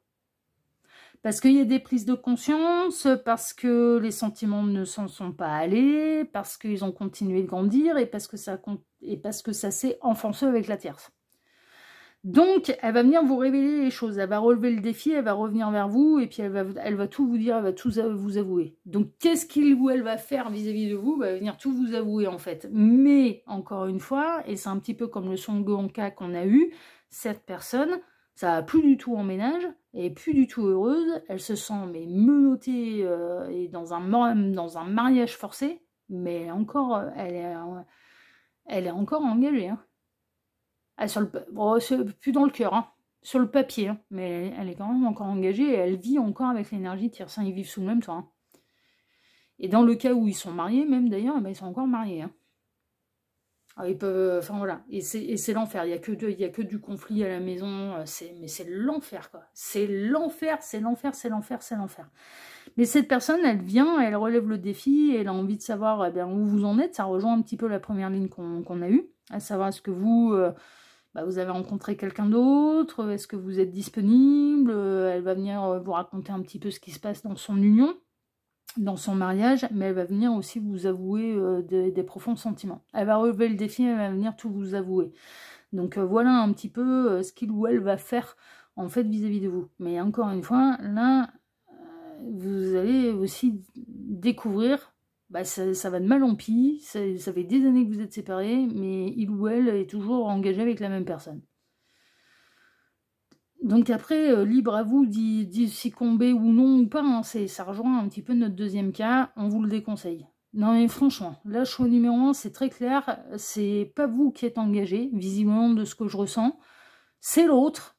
Parce qu'il y a des prises de conscience, parce que les sentiments ne s'en sont pas allés, parce qu'ils ont continué de grandir et parce que ça s'est enfoncé avec la tierce. Donc, elle va venir vous révéler les choses, elle va relever le défi, elle va revenir vers vous, et puis elle va tout vous dire, elle va tout vous avouer. Donc, qu'est-ce qu'il ou elle va faire vis-à-vis de vous? Elle va venir tout vous avouer, en fait. Mais, encore une fois, et c'est un petit peu comme le Son Goenka qu'on a eu, cette personne, ça va plus du tout en ménage, elle est plus du tout heureuse, elle se sent mais menottée et dans un mariage forcé, mais encore, elle est encore engagée, hein. Ah, c'est plus dans le cœur, hein, sur le papier, hein, mais elle est quand même encore engagée et elle vit encore avec l'énergie de Tiersin, ils vivent sous le même toit. Hein. Et dans le cas où ils sont mariés, même d'ailleurs, eh ben, ils sont encore mariés. Hein. Alors, ils peuvent, enfin voilà, et c'est l'enfer, il y a que du conflit à la maison, mais c'est l'enfer quoi. C'est l'enfer, c'est l'enfer, c'est l'enfer, c'est l'enfer. Mais cette personne, elle vient, elle relève le défi, elle a envie de savoir eh bien, où vous en êtes, ça rejoint un petit peu la première ligne qu'on a eue, à savoir est-ce que vous... vous avez rencontré quelqu'un d'autre, est-ce que vous êtes disponible, elle va venir vous raconter un petit peu ce qui se passe dans son union, dans son mariage, mais elle va venir aussi vous avouer des profonds sentiments. Elle va relever le défi, elle va venir tout vous avouer. Donc voilà un petit peu ce qu'il ou elle va faire en fait vis-à-vis de vous. Mais encore une fois, là, vous allez aussi découvrir... ça va de mal en pis, ça fait des années que vous êtes séparés, mais il ou elle est toujours engagé avec la même personne. Donc après, libre à vous d'y succomber ou non ou pas, hein, ça rejoint un petit peu notre deuxième cas, on vous le déconseille. Non mais franchement, là, choix numéro 1, c'est très clair, c'est pas vous qui êtes engagé, visiblement de ce que je ressens, c'est l'autre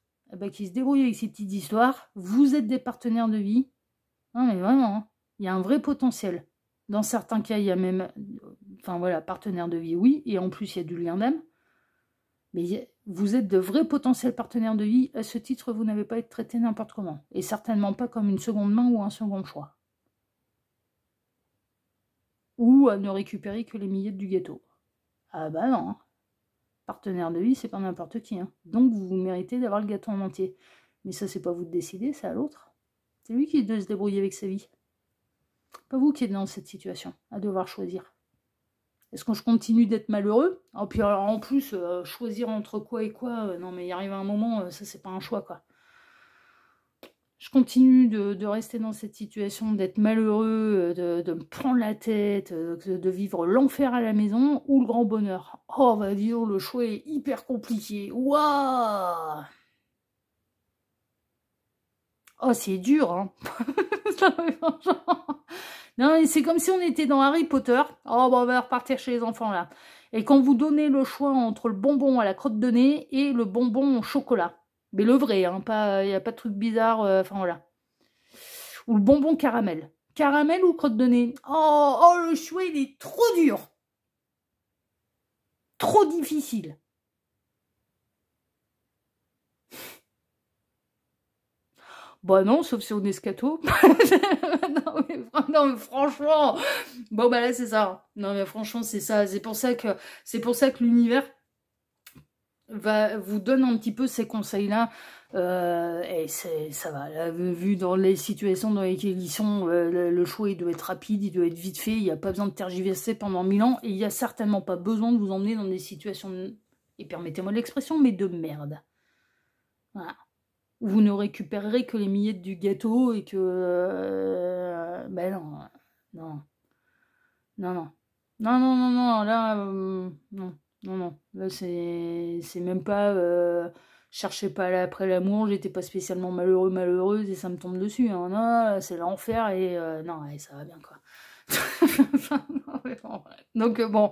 qui se débrouille avec ces petites histoires, vous êtes des partenaires de vie, non mais vraiment, hein, il y a un vrai potentiel. Dans certains cas, il y a même, partenaire de vie, oui, et en plus, il y a du lien d'âme. Mais vous êtes de vrais potentiels partenaires de vie. À ce titre, vous n'avez pas à être traité n'importe comment. Et certainement pas comme une seconde main ou un second choix. Ou à ne récupérer que les miettes du gâteau. Ah bah non. Partenaire de vie, c'est pas n'importe qui. Hein. Donc, vous méritez d'avoir le gâteau en entier. Mais ça, c'est pas vous de décider, c'est à l'autre. C'est lui qui doit se débrouiller avec sa vie. Pas vous qui êtes dans cette situation, à devoir choisir. Est-ce que je continue d'être malheureux? Oh, puis alors, en plus, choisir entre quoi et quoi, non mais il arrive un moment, ça c'est pas un choix quoi. Je continue de rester dans cette situation, d'être malheureux, de me prendre la tête, de vivre l'enfer à la maison ou le grand bonheur. Oh bah dis donc, le choix est hyper compliqué. Waouh! Oh c'est dur hein. Non, c'est comme si on était dans Harry Potter. Oh, on va repartir chez les enfants, là. Et quand vous donnez le choix entre le bonbon à la crotte de nez et le bonbon au chocolat. Mais le vrai, hein, il n'y a pas de truc bizarre, voilà. Ou le bonbon caramel. Caramel ou crotte de nez? Oh, le choix, il est trop dur. Trop difficile. Bah non, sauf si on est scato. non, mais franchement. Bon bah là c'est ça. Non mais franchement c'est ça. C'est pour ça que l'univers vous donne un petit peu ces conseils-là. Et ça va. Là, vu dans les situations dans lesquelles ils sont, le choix il doit être rapide, il doit être vite fait. Il n'y a pas besoin de tergiverser pendant 1000 ans. Et il n'y a certainement pas besoin de vous emmener dans des situations, et permettez-moi l'expression, mais de merde. Voilà. Vous ne récupérerez que les miettes du gâteau et que... ben non, non, non, non. Non, non, non, non, là, non, non, non. Là, c'est même pas... cherchez pas après l'amour, j'étais pas spécialement malheureux, malheureuse, et ça me tombe dessus. Hein. Non, c'est l'enfer, et non, ouais, ça va bien, quoi. Donc, bon...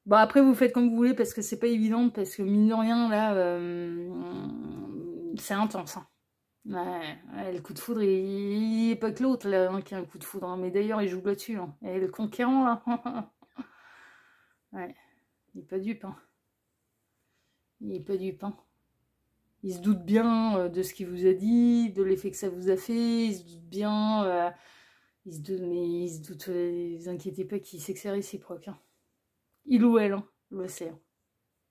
Bon, après, vous faites comme vous voulez, parce que c'est pas évident, parce que mine de rien, là, c'est intense, hein. Ouais, ouais, le coup de foudre, il n'est pas que l'autre là hein, qui a un coup de foudre, hein, mais d'ailleurs il joue là-dessus. Hein. Et le conquérant là, ouais, il est pas dupe. Hein. Il est pas dupe. Hein. Il se doute bien de ce qu'il vous a dit, de l'effet que ça vous a fait. Il se doute bien, il se doute, mais il se doute. Ne vous inquiétez pas qu'il sait que c'est réciproque. Hein. Il ou elle, hein, le sait. Hein.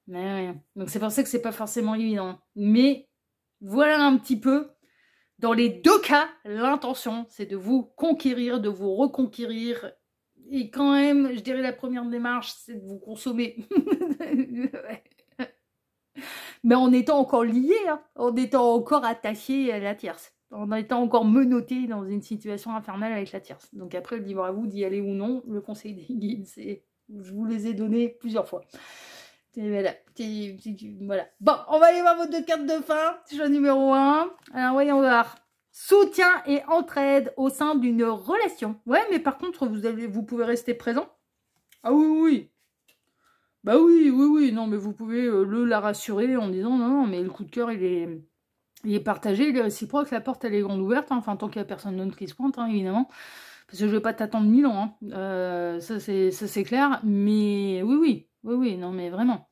Mais rien. Donc c'est pour ça que c'est pas forcément évident. Hein. Mais voilà un petit peu. Dans les deux cas, l'intention, c'est de vous conquérir, de vous reconquérir. Et quand même, je dirais la première démarche, c'est de vous consommer. Mais en étant encore lié, hein, en étant encore attaché à la tierce. En étant encore menotté dans une situation infernale avec la tierce. Donc après, le libre à vous d'y aller ou non. Le conseil des guides, c'est... Je vous les ai donnés plusieurs fois. Et voilà. Voilà. Bon, on va aller voir vos deux cartes de fin. Choix numéro 1. Alors, voyons voir. Soutien et entraide au sein d'une relation. Ouais, mais par contre, vous pouvez rester présent. Ah oui, oui. Bah oui, oui, oui. Non, mais vous pouvez la rassurer en disant non, non, mais le coup de cœur, il est partagé, il est réciproque. La porte, elle est grande ouverte. Hein. Enfin, tant qu'il n'y a personne d'autre qui se pointe, hein, évidemment. Parce que je ne vais pas t'attendre 1000 ans. Hein. Ça, c'est clair. Mais oui, oui. Oui, oui. Non, mais vraiment.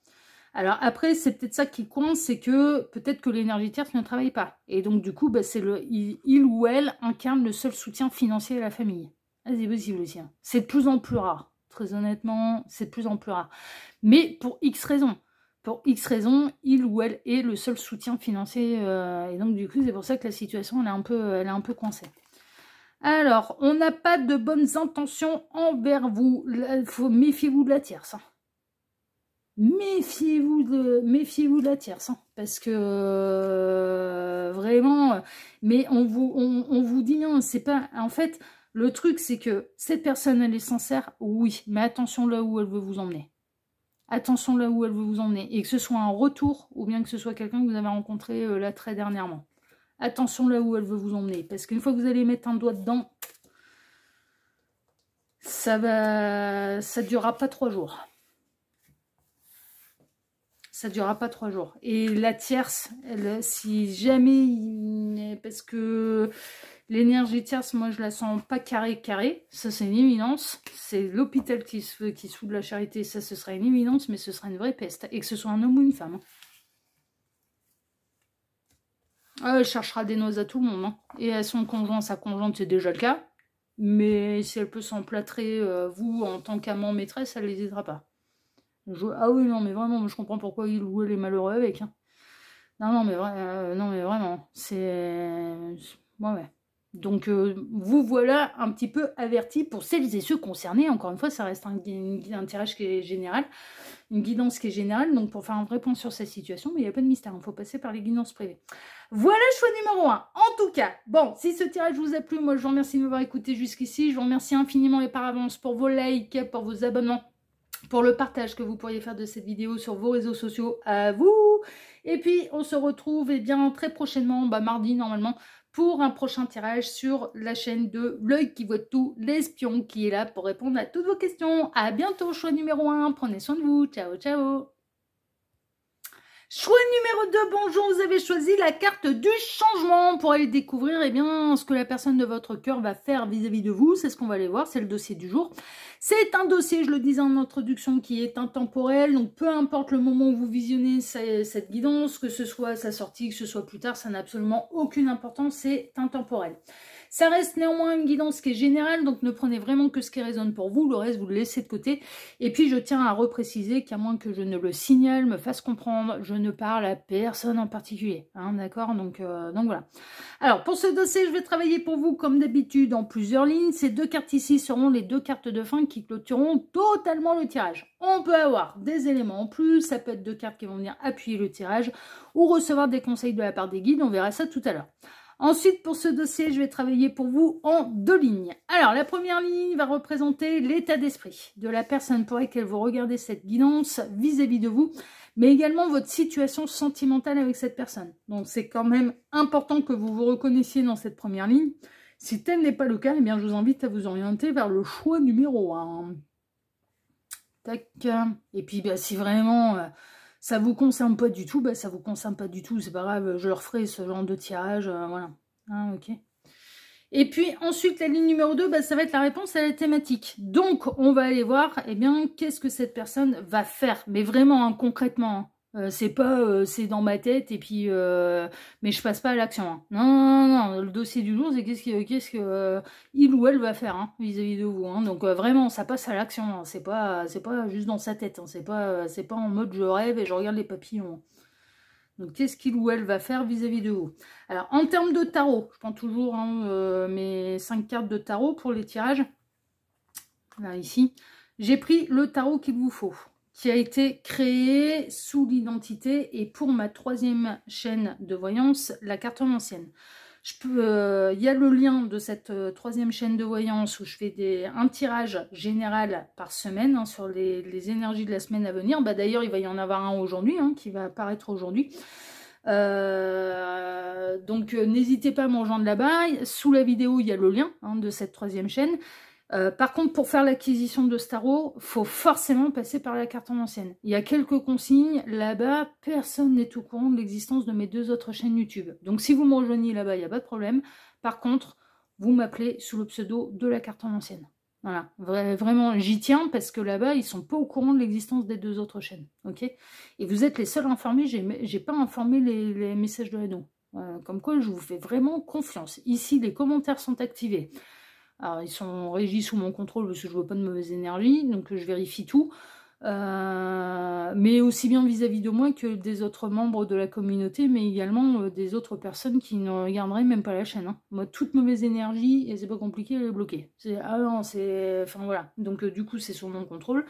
Alors après, c'est peut-être ça qui coince, c'est que peut-être que l'énergie tierce ne travaille pas. Et donc du coup, bah, c'est il ou elle incarne le seul soutien financier à la famille. Ah, c'est possible aussi. Hein. C'est de plus en plus rare. Très honnêtement, c'est de plus en plus rare. Mais pour X raisons. Pour X raisons, il ou elle est le seul soutien financier. Et donc du coup, c'est pour ça que la situation, elle est un peu coincée. Alors, on n'a pas de bonnes intentions envers vous. Méfiez-vous de la tierce. Hein. Méfiez-vous de la tierce, hein, parce que vraiment, mais on vous dit non, c'est pas, en fait, le truc c'est que cette personne elle est sincère, oui, mais attention là où elle veut vous emmener. Attention là où elle veut vous emmener, et que ce soit un retour, ou bien que ce soit quelqu'un que vous avez rencontré là très dernièrement. Attention là où elle veut vous emmener, parce qu'une fois que vous allez mettre un doigt dedans, ça durera pas 3 jours. Ça ne durera pas 3 jours. Et la tierce, elle, si jamais... Parce que l'énergie tierce, moi, je la sens pas carré. Ça, c'est une évidence. C'est l'hôpital qui soude la charité. Ça, ce sera une évidence, mais ce sera une vraie peste. Et que ce soit un homme ou une femme. Ah, elle cherchera des noix à tout le monde. Hein. Et à son conjoint, sa conjointe, c'est déjà le cas. Mais si elle peut s'emplâtrer, vous, en tant qu'amant maîtresse, elle n'hésitera pas. Ah oui, non, mais vraiment, je comprends pourquoi il ou elle est malheureux avec. Hein. Non, mais vraiment, c'est... Ouais. Donc, vous voilà un petit peu avertis pour celles et ceux concernés. Encore une fois, ça reste un tirage qui est général, une guidance qui est générale. Donc, pour faire un vrai point sur cette situation, mais il n'y a pas de mystère. Il faut passer par les guidances privées. Voilà le choix numéro 1. En tout cas, bon, si ce tirage vous a plu, moi, je vous remercie de m'avoir écouté jusqu'ici. Je vous remercie infiniment et par avance pour vos likes, pour vos abonnements, pour le partage que vous pourriez faire de cette vidéo sur vos réseaux sociaux. À vous. Et puis, on se retrouve bien très prochainement, mardi normalement, pour un prochain tirage sur la chaîne de L'œil qui voit tout, l'espion qui est là pour répondre à toutes vos questions. À bientôt, choix numéro 1. Prenez soin de vous. Ciao, ciao. Choix numéro 2, bonjour, vous avez choisi la carte du changement pour aller découvrir ce que la personne de votre cœur va faire vis-à-vis de vous. C'est ce qu'on va aller voir, c'est le dossier du jour. C'est un dossier, je le disais en introduction, qui est intemporel. Donc peu importe le moment où vous visionnez cette guidance, que ce soit à sa sortie, que ce soit plus tard, ça n'a absolument aucune importance, c'est intemporel. Ça reste néanmoins une guidance qui est générale, donc ne prenez vraiment que ce qui résonne pour vous, le reste vous le laissez de côté. Et puis je tiens à repréciser qu'à moins que je ne le signale, me fasse comprendre, je ne parle à personne en particulier, hein, d'accord, donc voilà. Alors pour ce dossier, je vais travailler pour vous comme d'habitude en plusieurs lignes. Ces deux cartes ici seront les deux cartes de fin qui clôtureront totalement le tirage. On peut avoir des éléments en plus, ça peut être deux cartes qui vont venir appuyer le tirage ou recevoir des conseils de la part des guides, on verra ça tout à l'heure. Ensuite, pour ce dossier, je vais travailler pour vous en 2 lignes. Alors, la première ligne va représenter l'état d'esprit de la personne pour laquelle vous regardez cette guidance vis-à-vis de vous, mais également votre situation sentimentale avec cette personne. Donc, c'est quand même important que vous vous reconnaissiez dans cette première ligne. Si tel n'est pas le cas, eh bien, je vous invite à vous orienter vers le choix numéro 1. Tac. Et puis, bah, si vraiment ça vous concerne pas du tout, bah, ça vous concerne pas du tout, c'est pas grave, je referai ce genre de tirage, voilà. Hein, ok. Et puis ensuite, la ligne numéro 2, bah, ça va être la réponse à la thématique. Donc, on va aller voir, eh bien, qu'est-ce que cette personne va faire, mais vraiment, hein, concrètement. C'est pas, c'est dans ma tête, et puis, mais je passe pas à l'action. Hein. Non, non, non, non, le dossier du jour, c'est qu'est-ce que il ou elle va faire hein, vis-à-vis de vous. Hein. Donc, vraiment, ça passe à l'action. Hein. C'est pas juste dans sa tête. Hein. C'est pas en mode je rêve et je regarde les papillons. Donc, qu'est-ce qu'il ou elle va faire vis-à-vis de vous? Alors, en termes de tarot, je prends toujours hein, mes 5 cartes de tarot pour les tirages. Là, ici, j'ai pris le tarot qu'il vous faut, qui a été créé sous l'identité et pour ma 3e chaîne de voyance, la carte ancienne. Il y a le lien de cette 3e chaîne de voyance où je fais un tirage général par semaine hein, sur les énergies de la semaine à venir. Bah, d'ailleurs, il va y en avoir un aujourd'hui hein, qui va apparaître aujourd'hui. Donc, n'hésitez pas à me rejoindre là-bas. Sous la vidéo, il y a le lien hein, de cette 3e chaîne. Par contre, pour faire l'acquisition de ce tarot, il faut forcément passer par la carte ancienne. Il y a quelques consignes. Là-bas, personne n'est au courant de l'existence de mes 2 autres chaînes YouTube. Donc, si vous me rejoignez là-bas, il n'y a pas de problème. Par contre, vous m'appelez sous le pseudo de la carte ancienne. Voilà, vraiment, j'y tiens parce que là-bas, ils ne sont pas au courant de l'existence des 2 autres chaînes. Ok. Et vous êtes les seuls informés. J'ai pas informé les messages de Renault. Comme quoi, je vous fais vraiment confiance. Ici, les commentaires sont activés. Alors, ils sont régis sous mon contrôle parce que je ne vois pas de mauvaise énergie, donc je vérifie tout. Mais aussi bien vis-à-vis de moi que des autres membres de la communauté, mais également des autres personnes qui ne regarderaient même pas la chaîne. Hein. Moi, toute mauvaise énergie, et c'est pas compliqué, elle est bloquée. Ah non, c'est... Enfin voilà, donc du coup, c'est sous mon contrôle.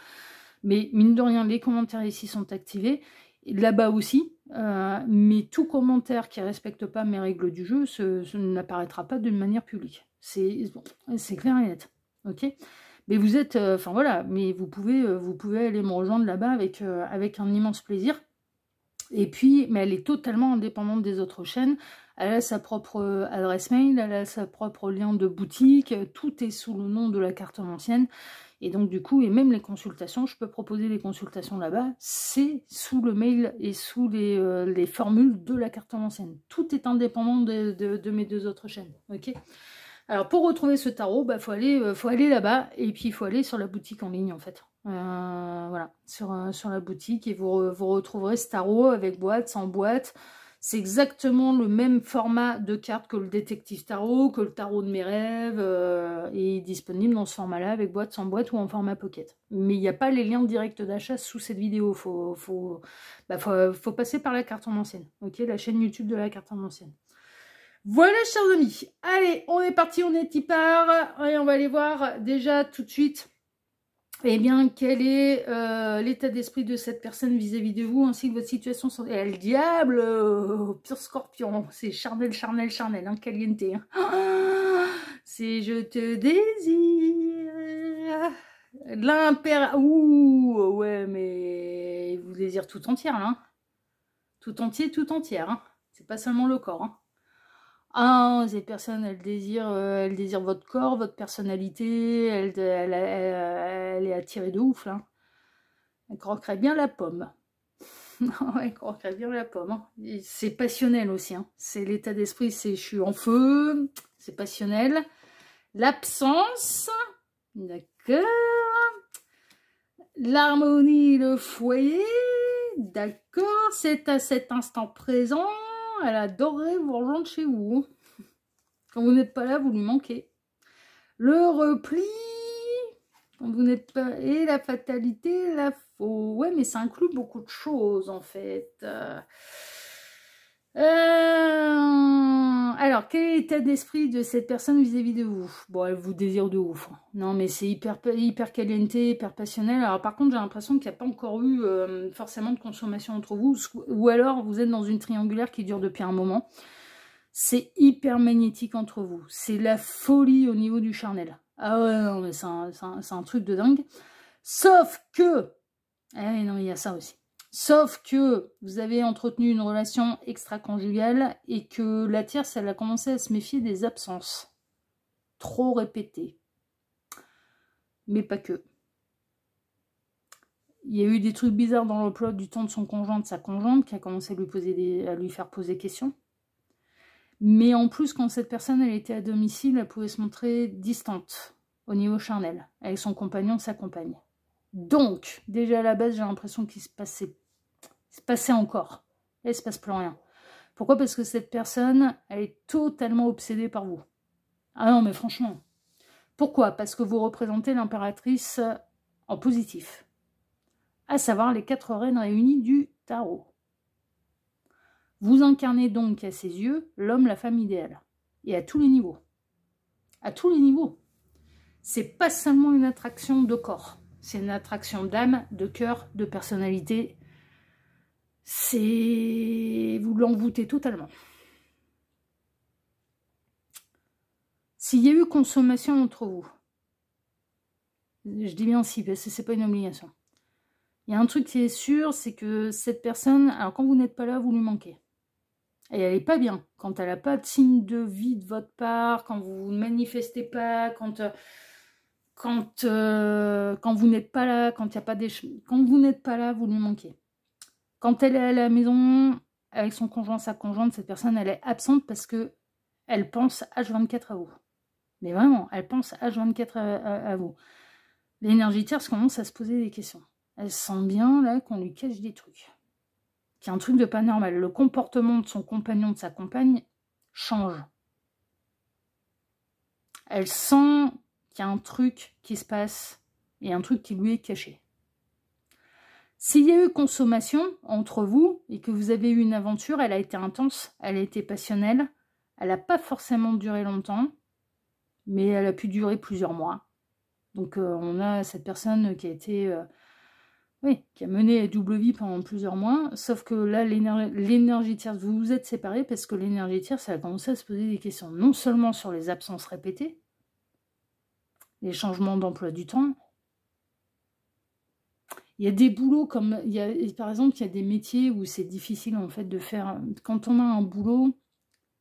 Mais mine de rien, les commentaires ici sont activés. Là-bas aussi, mais tout commentaire qui ne respecte pas mes règles du jeu n'apparaîtra pas d'une manière publique. C'est clair et net. Ok. Mais vous êtes... Enfin voilà, mais vous pouvez aller me rejoindre là-bas avec un immense plaisir. Et puis, mais elle est totalement indépendante des autres chaînes. Elle a sa propre adresse mail, elle a sa propre lien de boutique. Tout est sous le nom de la carte ancienne. Et donc, du coup, et même les consultations, je peux proposer les consultations là-bas, c'est sous le mail et sous les formules de la carte ancienne. Tout est indépendant de mes 2 autres chaînes. Ok. Alors, pour retrouver ce tarot, bah, faut aller là-bas et puis il faut aller sur la boutique en ligne, en fait. Voilà, sur la boutique et vous retrouverez ce tarot avec boîte, sans boîte. C'est exactement le même format de carte que le détective tarot, que le tarot de mes rêves, et est disponible dans ce format-là, avec boîte, sans boîte ou en format pocket. Mais il n'y a pas les liens directs d'achat sous cette vidéo, faut passer par la carte en ancienne, ok, la chaîne YouTube de la carte en ancienne. Voilà, chers amis, allez, on est parti, on est y part, et on va aller voir déjà tout de suite eh bien, quel est l'état d'esprit de cette personne vis-à-vis de vous, ainsi que votre situation santé. Et le diable, pire scorpion, c'est charnel, charnel, charnel, hein, caliente. Hein. C'est je te désire. Ouh, ouais, mais il vous désire tout entière, là. Hein. Tout entier, tout entière. Hein. C'est pas seulement le corps. Hein. Ah, ces personnes, elles désirent votre corps, votre personnalité, elle est attirée de ouf, là. Elle croquerait bien la pomme. Elle croquerait bien la pomme. Hein. C'est passionnel aussi. Hein. C'est l'état d'esprit, c'est je suis en feu, c'est passionnel. L'absence, d'accord. L'harmonie, le foyer, d'accord. C'est à cet instant présent. Elle adorerait vous rejoindre chez vous. Quand vous n'êtes pas là, vous lui manquez. Le repli, quand vous n'êtes pas... Et la fatalité, la faux. Ouais, mais ça inclut beaucoup de choses, en fait. Alors, quel est l'état d'esprit de cette personne vis-à-vis de vous? Bon, elle vous désire de ouf. Non, mais c'est hyper caliente, hyper passionnel. Alors, par contre, j'ai l'impression qu'il n'y a pas encore eu forcément de consommation entre vous. Ou alors, vous êtes dans une triangulaire qui dure depuis un moment. C'est hyper magnétique entre vous. C'est la folie au niveau du charnel. Ah ouais, non, mais c'est un truc de dingue. Sauf que... Eh non, il y a ça aussi. Sauf que vous avez entretenu une relation extra-conjugale et que la tierce, elle a commencé à se méfier des absences. Trop répétées. Mais pas que. Il y a eu des trucs bizarres dans l'emploi du temps de son conjoint, de sa conjointe, qui a commencé à lui faire poser questions. Mais en plus, quand cette personne elle était à domicile, elle pouvait se montrer distante au niveau charnel, avec son compagnon, sa compagne. Donc, déjà à la base, j'ai l'impression qu'il se passait encore. Et il ne se passe plus rien. Pourquoi? Parce que cette personne, elle est totalement obsédée par vous. Ah non, mais franchement. Pourquoi? Parce que vous représentez l'impératrice en positif. À savoir les 4 reines réunies du tarot. Vous incarnez donc à ses yeux l'homme, la femme idéale. Et à tous les niveaux. À tous les niveaux. C'est pas seulement une attraction de corps. C'est une attraction d'âme, de cœur, de personnalité. C'est... Vous l'envoûtez totalement. S'il y a eu consommation entre vous, je dis bien si, parce que c'est pas une obligation. Il y a un truc qui est sûr, c'est que cette personne, alors quand vous n'êtes pas là, vous lui manquez. Et elle n'est pas bien. Quand elle n'a pas de signe de vie de votre part, quand vous ne manifestez pas, quand vous n'êtes pas là, quand vous n'êtes pas là, vous lui manquez. Quand elle est à la maison avec son conjoint, sa conjointe, cette personne, elle est absente parce que elle pense H24 à vous. Mais vraiment, elle pense H24 à vous. L'énergie tierce commence à se poser des questions. Elle sent bien là qu'on lui cache des trucs. Qu'il y a un truc de pas normal. Le comportement de son compagnon, de sa compagne, change. Elle sent qu'il y a un truc qui se passe et un truc qui lui est caché. S'il y a eu consommation entre vous et que vous avez eu une aventure, elle a été intense, elle a été passionnelle, elle n'a pas forcément duré longtemps, mais elle a pu durer plusieurs mois. Donc on a cette personne qui a été... qui a mené la double vie pendant plusieurs mois, sauf que là, l'énergie tierce, vous vous êtes séparés parce que l'énergie tierce, elle a commencé à se poser des questions, non seulement sur les absences répétées, les changements d'emploi du temps. Il y a des boulots comme, par exemple, il y a des métiers où c'est difficile en fait de faire, quand on a un boulot,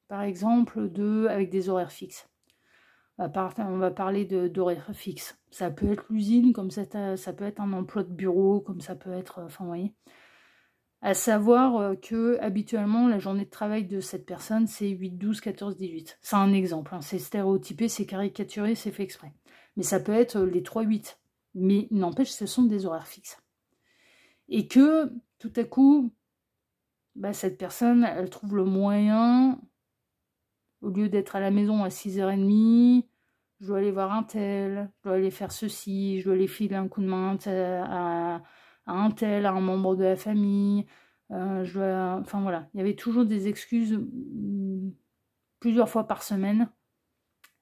par exemple, avec des horaires fixes. On va parler d'horaires fixes. Ça peut être l'usine, comme ça peut être un emploi de bureau, comme ça peut être, enfin, vous voyez. À savoir que habituellement, la journée de travail de cette personne, c'est 8, 12, 14, 18. C'est un exemple, hein. C'est stéréotypé, c'est caricaturé, c'est fait exprès. Mais ça peut être les 3, 8. Mais n'empêche, ce sont des horaires fixes. Et que, tout à coup, cette personne, elle trouve le moyen, au lieu d'être à la maison à 6h30, je dois aller voir un tel, je dois aller faire ceci, je dois aller filer un coup de main à un tel, à un membre de la famille, enfin voilà, il y avait toujours des excuses plusieurs fois par semaine,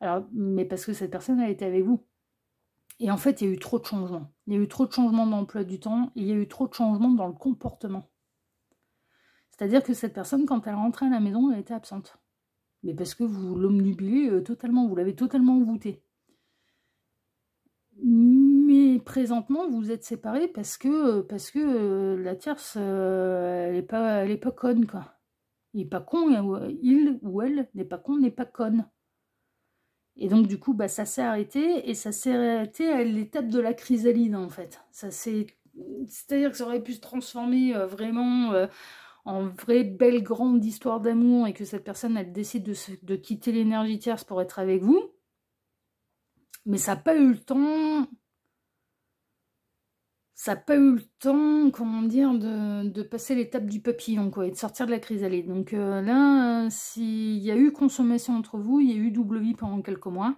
alors, mais parce que cette personne a été avec vous. Et en fait, il y a eu trop de changements. Il y a eu trop de changements dans l'emploi du temps, et il y a eu trop de changements dans le comportement. C'est-à-dire que cette personne, quand elle rentrait à la maison, elle était absente. Mais parce que vous l'omnubilez totalement, vous l'avez totalement envoûté. Mais présentement, vous êtes séparés parce que la tierce, elle est pas conne, quoi. Il n'est pas con, il ou elle n'est pas con, n'est pas conne. Et donc, du coup, ça s'est arrêté, et ça s'est arrêté à l'étape de la chrysalide, en fait. C'est-à-dire que ça aurait pu se transformer vraiment en vraie belle grande histoire d'amour, et que cette personne, elle décide de quitter l'énergie tierce pour être avec vous. Mais ça n'a pas eu le temps... Ça n'a pas eu le temps, comment dire, de passer l'étape du papillon, quoi, et de sortir de la chrysalide. Donc là, s'il y a eu consommation entre vous, il y a eu double vie pendant quelques mois.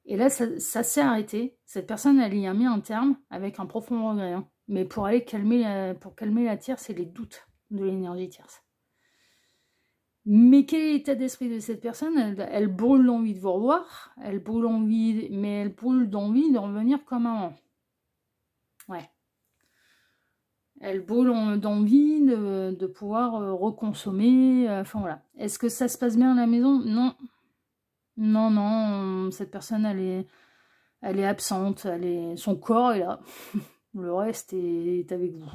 Et là, ça s'est arrêté. Cette personne, elle y a mis un terme avec un profond regret. Hein. Mais pour aller calmer la tierce, c'est les doutes de l'énergie tierce. Mais quel est l'état d'esprit de cette personne? Elle brûle l'envie de vous revoir. Elle brûle d'envie de revenir comme avant. Ouais. Elle brûle d'envie de pouvoir reconsommer. Enfin voilà. Est-ce que ça se passe bien à la maison? Non. Non, non. Cette personne, elle est absente. Son corps est là. Le reste est avec vous.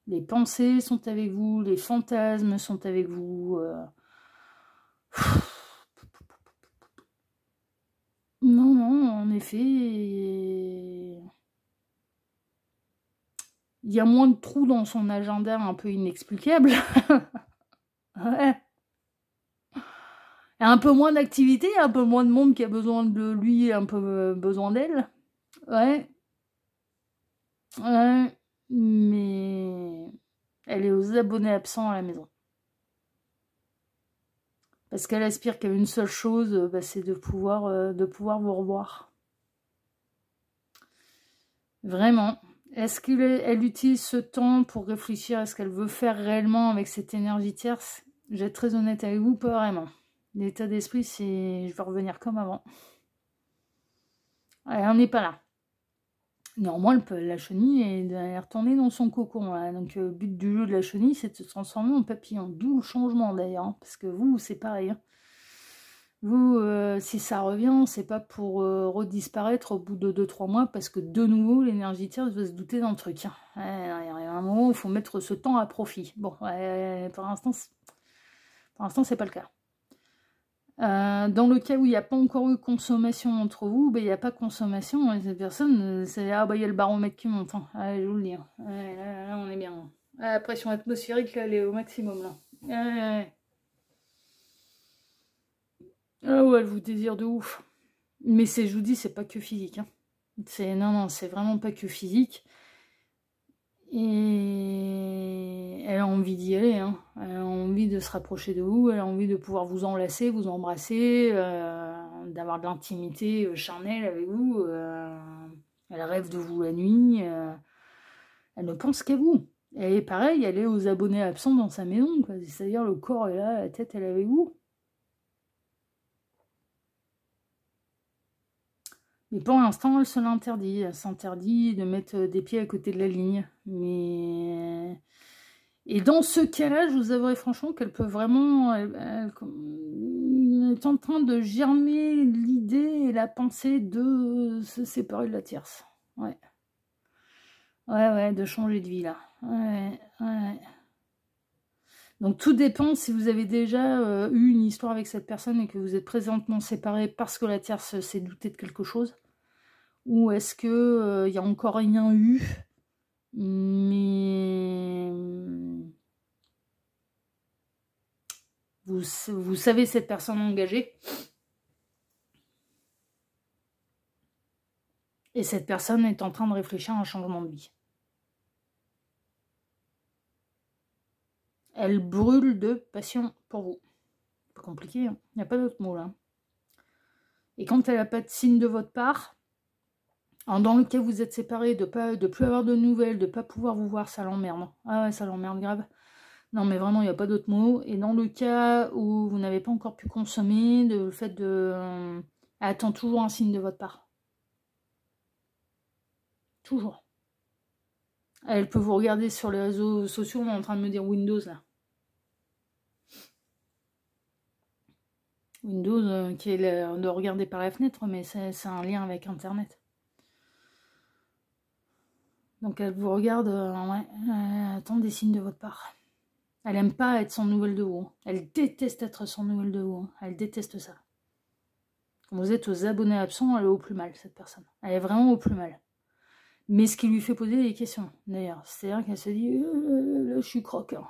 Les pensées sont avec vous. Les fantasmes sont avec vous. Non, non, en effet. Il y a moins de trous dans son agenda un peu inexplicable. Ouais. Un peu moins d'activité, un peu moins de monde qui a besoin de lui, un peu besoin d'elle. Ouais. Ouais. Mais elle est aux abonnés absents à la maison. Parce qu'elle aspire qu'à une seule chose, c'est de pouvoir vous revoir. Vraiment. Est-ce qu'elle utilise ce temps pour réfléchir à ce qu'elle veut faire réellement avec cette énergie tierce? Je vais être très honnête avec vous, pas vraiment. L'état d'esprit, c'est je vais revenir comme avant. Ouais, on n'est pas là. Néanmoins, la chenille est retournée dans son cocon. Là. Donc, le but du jeu de la chenille, c'est de se transformer en papillon. D'où le changement d'ailleurs. Hein, parce que vous, c'est pareil. Hein. Vous, si ça revient, c'est pas pour redisparaître au bout de 2-3 mois, parce que de nouveau, l'énergie tierce va se douter d'un truc. Hein. Il y a un moment où il faut mettre ce temps à profit. Bon, pour l'instant, c'est pas le cas. Dans le cas où il n'y a pas encore eu consommation entre vous, il n'y a pas consommation, et cette personne, c'est il y a le baromètre qui monte. Hein. Allez, je vous le dis. Hein. Là, on est bien. La pression atmosphérique, là, elle est au maximum. Là. Ah ouais, elle vous désire de ouf. Mais je vous dis, c'est pas que physique. Hein. Non, c'est vraiment pas que physique. Et elle a envie d'y aller. Hein. Elle a envie de se rapprocher de vous. Elle a envie de pouvoir vous enlacer, vous embrasser, d'avoir de l'intimité charnelle avec vous. Elle rêve de vous la nuit. Elle ne pense qu'à vous. Elle est pareil, elle est aux abonnés absents dans sa maison. C'est-à-dire le corps est là, la tête elle est avec vous. Mais pour l'instant, elle se l'interdit. Elle s'interdit de mettre des pieds à côté de la ligne. Mais... Et dans ce cas-là, je vous avouerai franchement qu'elle peut vraiment... Elle est en train de germer l'idée et la pensée de se séparer de la tierce. Ouais. Ouais, de changer de vie, là. Ouais. Donc tout dépend si vous avez déjà eu une histoire avec cette personne et que vous êtes présentement séparés parce que la tierce s'est doutée de quelque chose. Ou est-ce que il n'y a encore rien eu, mais vous savez cette personne engagée. Et cette personne est en train de réfléchir à un changement de vie. Elle brûle de passion pour vous. Pas compliqué, hein. Il n'y a pas d'autre mot là. Et quand elle n'a pas de signe de votre part, dans le cas où vous êtes séparés, de plus avoir de nouvelles, de ne pas pouvoir vous voir, ça l'emmerde. Ah ouais, ça l'emmerde grave. Non mais vraiment, il n'y a pas d'autre mot. Et dans le cas où vous n'avez pas encore pu consommer, le fait de... elle attend toujours un signe de votre part. Toujours. Elle peut vous regarder sur les réseaux sociaux, on est en train de me dire Windows là. Windows qui est de regarder par la fenêtre, mais c'est un lien avec Internet. Donc elle vous regarde, elle attend des signes de votre part. Elle aime pas être sans nouvelles de vous. Elle déteste être sans nouvelles de vous. Elle déteste ça. Quand vous êtes aux abonnés absents, elle est au plus mal, cette personne. Elle est vraiment au plus mal. Mais ce qui lui fait poser des questions, d'ailleurs. C'est-à-dire qu'elle se dit, là, je suis croque. Hein.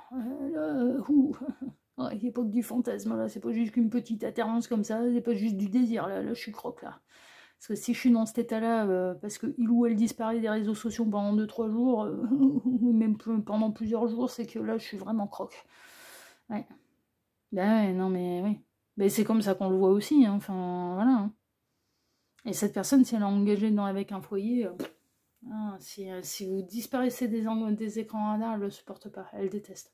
Il n'y a pas que du fantasme, là. C'est pas juste qu'une petite atterrance comme ça. C'est pas juste du désir, là. Là, je suis croque, là. Parce que si je suis dans cet état-là, parce qu'il ou elle disparaît des réseaux sociaux pendant 2-3 jours, ou même pendant plusieurs jours, c'est que là, je suis vraiment croque. Ouais. Ben ouais, non, mais oui. Ben, c'est comme ça qu'on le voit aussi, hein. Enfin, voilà. Hein. Et cette personne, si elle est engagée avec un foyer, si vous disparaissez des écrans radars, elle ne le supporte pas, elle déteste.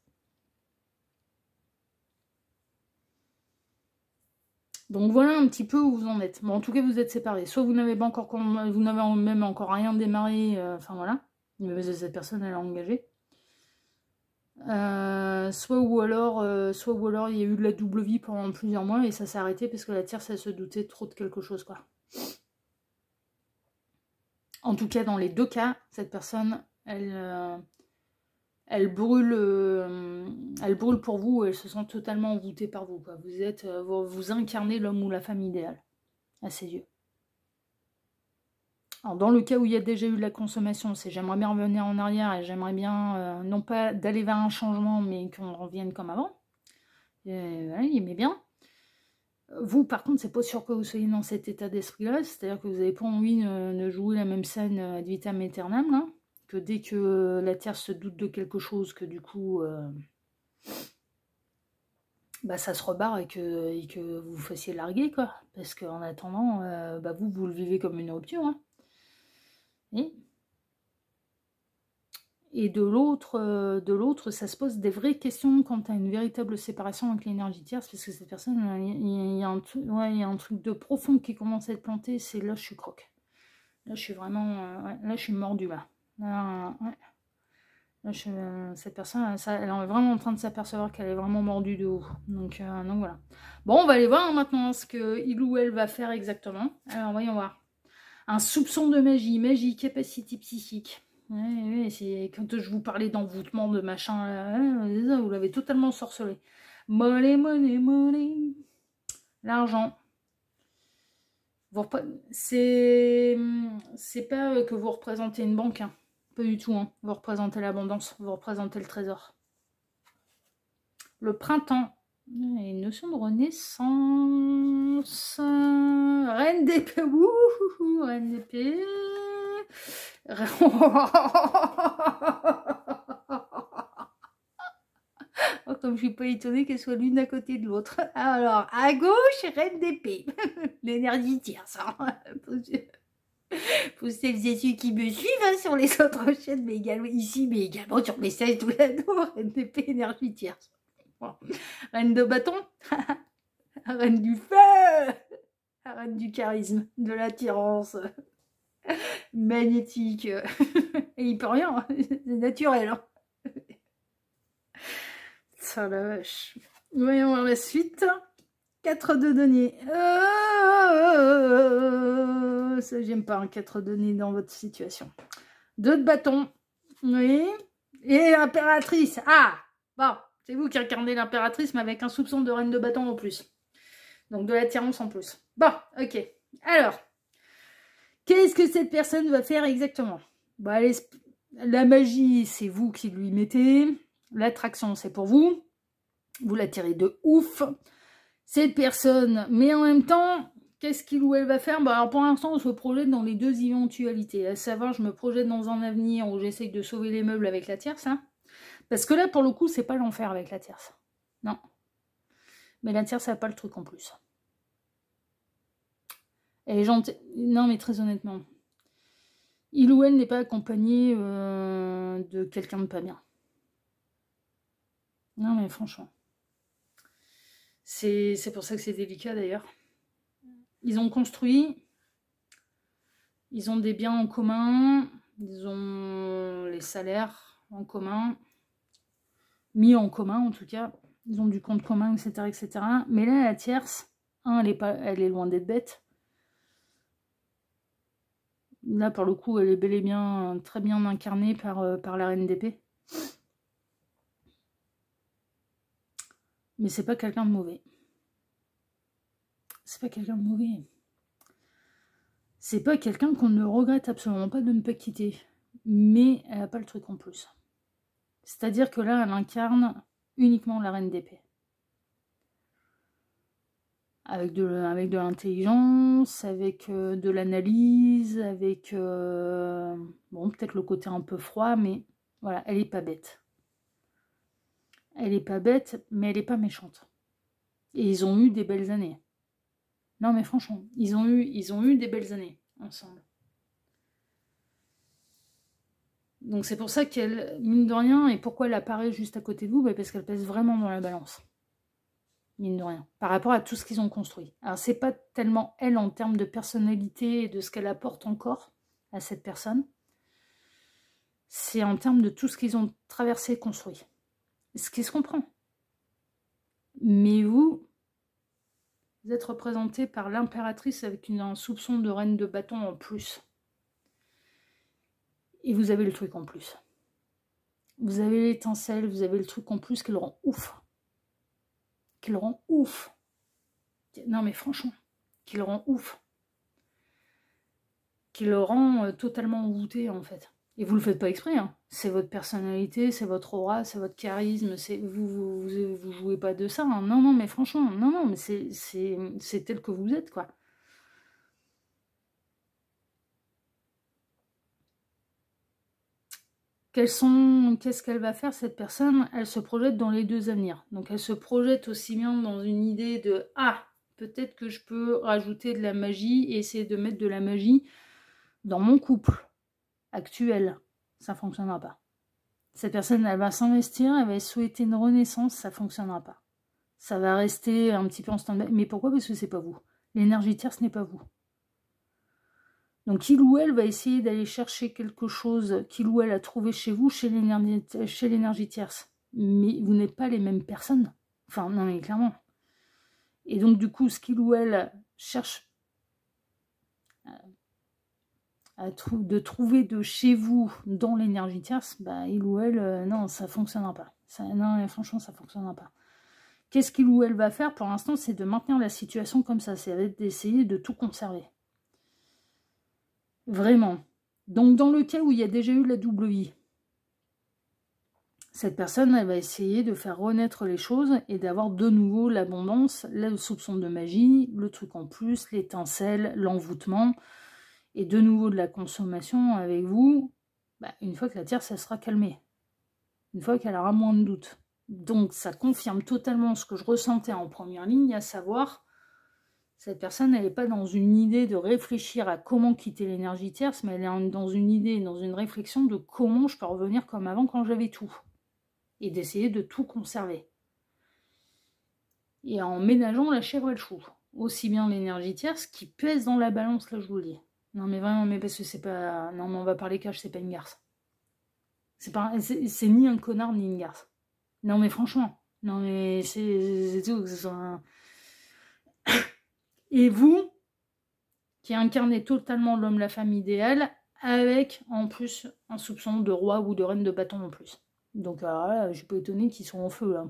Donc voilà un petit peu où vous en êtes. Bon, en tout cas, vous êtes séparés. Soit vous n'avez même encore rien démarré, enfin voilà. Mais cette personne, elle est engagée. Soit ou alors il y a eu de la double vie pendant plusieurs mois et ça s'est arrêté parce que la tierce, elle se doutait trop de quelque chose, quoi. En tout cas, dans les deux cas, cette personne, elle brûle pour vous et elle se sent totalement envoûtée par vous, quoi. Vous incarnez l'homme ou la femme idéale, à ses yeux. Alors, dans le cas où il y a déjà eu de la consommation, c'est j'aimerais bien revenir en arrière et j'aimerais bien, non pas d'aller vers un changement, mais qu'on revienne comme avant. Et, voilà, il aimait bien. Vous, par contre, c'est pas sûr que vous soyez dans cet état d'esprit-là, c'est-à-dire que vous n'avez pas envie de jouer la même scène ad vitam aeternam, là, que dès que la Terre se doute de quelque chose, que du coup, bah, ça se rebarre et que vous fassiez larguer, quoi. Parce qu'en attendant, bah, vous le vivez comme une rupture, hein. Et de l'autre, ça se pose des vraies questions quant à une véritable séparation avec l'énergie tierce, parce que cette personne, il y a un truc de profond qui commence à être planté, c'est là je suis croque. Là je suis vraiment, là je suis mordue là. Cette personne, elle est vraiment en train de s'apercevoir qu'elle est vraiment mordue de haut. Donc voilà. Bon, on va aller voir maintenant ce qu'il ou elle va faire exactement. Alors voyons voir. Un soupçon de magie, capacité psychique. Ouais, c'est quand je vous parlais d'envoûtement, de machin, vous l'avez totalement sorcelé. Money. L'argent. C'est pas que vous représentez une banque, hein. Pas du tout, hein. Vous représentez l'abondance, vous représentez le trésor. Le printemps. Une notion de renaissance. Reine d'épée. Wouhou, reine d'épée. Oh, comme je suis pas étonnée qu'elles soient l'une à côté de l'autre. Alors, à gauche, reine d'épée. L'énergie tierce. Pour celles et ceux qui me suivent, hein, sur les autres chaînes, mais également ici, mais également sur mes 16 tout là-dedans. Reine d'épée, énergie tierce. Bon. Reine de bâton. Reine du feu. Reine du charisme, de l'attirance. Magnétique. Et il peut rien, c'est naturel. Hein. Ça la vache. Voyons voir la suite. 4 de deniers. Ça, j'aime pas un 4 de deniers dans votre situation. 2 de bâton. Oui. Et l'impératrice. Ah, bon, c'est vous qui incarnez l'impératrice, mais avec un soupçon de reine de bâton en plus. Donc de l'attirance en plus. Bon, ok. Alors, qu'est-ce que cette personne va faire exactement? Bah, la magie, c'est vous qui lui mettez. L'attraction, c'est pour vous. Vous l'attirez de ouf. Cette personne, mais en même temps, qu'est-ce qu'il ou elle va faire? Bah, alors pour l'instant, on se projette dans les deux éventualités. À savoir, je me projette dans un avenir où j'essaye de sauver les meubles avec la tierce. Hein. Parce que là, pour le coup, c'est pas l'enfer avec la tierce. Non. Mais la tierce, ça n'a pas le truc en plus. Elle est gentille. Non, mais très honnêtement. Il ou elle n'est pas accompagné de quelqu'un de pas bien. Non, mais franchement. C'est pour ça que c'est délicat, d'ailleurs. Ils ont construit. Ils ont des biens en commun. Ils ont les salaires en commun. Mis en commun, en tout cas. Ils ont du compte commun, etc., etc. Mais là, la tierce, elle est loin d'être bête. Là, pour le coup, elle est bel et bien, très bien incarnée par la reine d'épée. Mais c'est pas quelqu'un de mauvais. C'est pas quelqu'un de mauvais. C'est pas quelqu'un qu'on ne regrette absolument pas de ne pas quitter. Mais elle n'a pas le truc en plus. C'est-à-dire que là, elle incarne uniquement la reine d'épée. Avec de l'intelligence, avec de l'analyse, avec... bon, peut-être le côté un peu froid, mais voilà, elle n'est pas bête. Elle n'est pas bête, mais elle n'est pas méchante. Et ils ont eu des belles années. Non, mais franchement, ils ont eu des belles années ensemble. Donc c'est pour ça qu'elle, mine de rien, et pourquoi elle apparaît juste à côté de vous, bah parce qu'elle pèse vraiment dans la balance. Mine de rien, par rapport à tout ce qu'ils ont construit. Alors c'est pas tellement elle en termes de personnalité et de ce qu'elle apporte encore à cette personne, c'est en termes de tout ce qu'ils ont traversé et construit. Ce qui se comprend. Mais vous êtes représenté par l'impératrice avec un soupçon de reine de bâton en plus. Et vous avez le truc en plus. Vous avez l'étincelle, vous avez le truc en plus qui le rend ouf. Qui le rend ouf. Non mais franchement, qui le rend ouf. Qui le rend totalement envoûté en fait. Et vous le faites pas exprès, hein. C'est votre personnalité, c'est votre aura, c'est votre charisme, vous jouez pas de ça, hein. Non, non, mais franchement, non, non, mais c'est tel que vous êtes, quoi. Qu'est-ce qu'elle va faire, cette personne? Elle se projette dans les deux avenirs. Donc elle se projette aussi bien dans une idée de « Ah, peut-être que je peux rajouter de la magie et essayer de mettre de la magie dans mon couple actuel. » Ça ne fonctionnera pas. Cette personne, elle va s'investir, elle va souhaiter une renaissance, ça ne fonctionnera pas. Ça va rester un petit peu en stand-by. Mais pourquoi? Parce que c'est pas vous. L'énergie tierce n'est pas vous. Donc il ou elle va essayer d'aller chercher quelque chose qu'il ou elle a trouvé chez vous, chez l'énergie tierce. Mais vous n'êtes pas les mêmes personnes. Enfin, non mais clairement. Et donc du coup, ce qu'il ou elle cherche de trouver de chez vous dans l'énergie tierce, bah, il ou elle, non, ça ne fonctionnera pas. Non, franchement, ça ne fonctionnera pas. Qu'est-ce qu'il ou elle va faire pour l'instant? C'est de maintenir la situation comme ça. C'est d'essayer de tout conserver. Vraiment. Donc, dans le cas où il y a déjà eu la double vie, cette personne, elle va essayer de faire renaître les choses et d'avoir de nouveau l'abondance, le soupçon de magie, le truc en plus, l'étincelle, l'envoûtement, et de nouveau de la consommation avec vous, bah, une fois que la tierce, elle sera calmée. Une fois qu'elle aura moins de doutes. Donc, ça confirme totalement ce que je ressentais en première ligne, à savoir... Cette personne, elle n'est pas dans une idée de réfléchir à comment quitter l'énergie tierce, mais elle est dans une idée, dans une réflexion de comment je peux revenir comme avant quand j'avais tout. Et d'essayer de tout conserver. Et en ménageant la chèvre et le chou. Aussi bien l'énergie tierce qui pèse dans la balance, là je vous le dis. Non mais vraiment, mais parce que c'est pas... Non mais on va parler cash, c'est pas une garce. C'est ni un connard ni une garce. Non mais franchement. Non mais c'est tout, que ce soit un... Et vous, qui incarnez totalement l'homme, la femme idéale, avec en plus un soupçon de roi ou de reine de bâton en plus. Donc alors là, je suis pas étonnée qu'ils sont en feu là.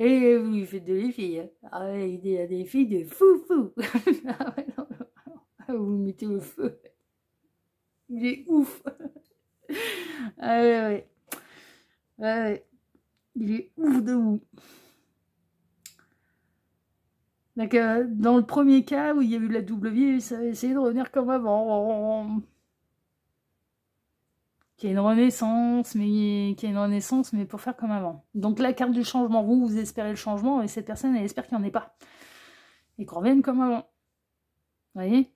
Et vous lui faites de les filles. Ah ouais, il y a des filles de fou. Ah ouais, non, non. Vous mettez le feu. Il est ouf. Ah ouais, ouais. Ouais, ouais. Il est ouf de vous. Donc, dans le premier cas où il y a eu la double vie, ça va essayer de revenir comme avant. Qu'il y ait une renaissance, mais pour faire comme avant. Donc la carte du changement, vous espérez le changement, et cette personne, elle espère qu'il n'y en ait pas. Et qu'on revienne comme avant. Vous voyez?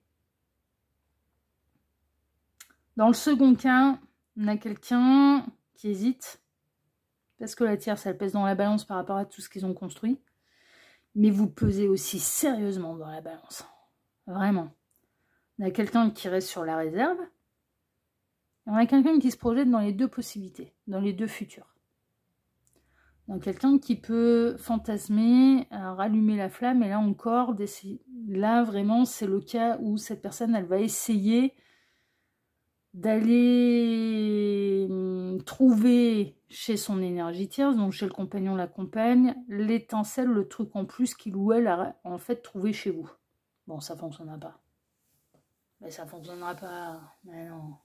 Dans le second cas, on a quelqu'un qui hésite, parce que la tierce, elle pèse dans la balance par rapport à tout ce qu'ils ont construit. Mais vous pesez aussi sérieusement dans la balance. Vraiment. On a quelqu'un qui reste sur la réserve. Et on a quelqu'un qui se projette dans les deux possibilités, dans les deux futurs. Donc quelqu'un qui peut fantasmer, rallumer la flamme, et là encore, là vraiment c'est le cas où cette personne, elle va essayer d'aller trouver chez son énergie tierce, donc chez le compagnon, la compagne, l'étincelle, le truc en plus qu'il ou elle a en fait trouvé chez vous. Bon, ça fonctionnera pas. Mais ça fonctionnera pas. Mais non.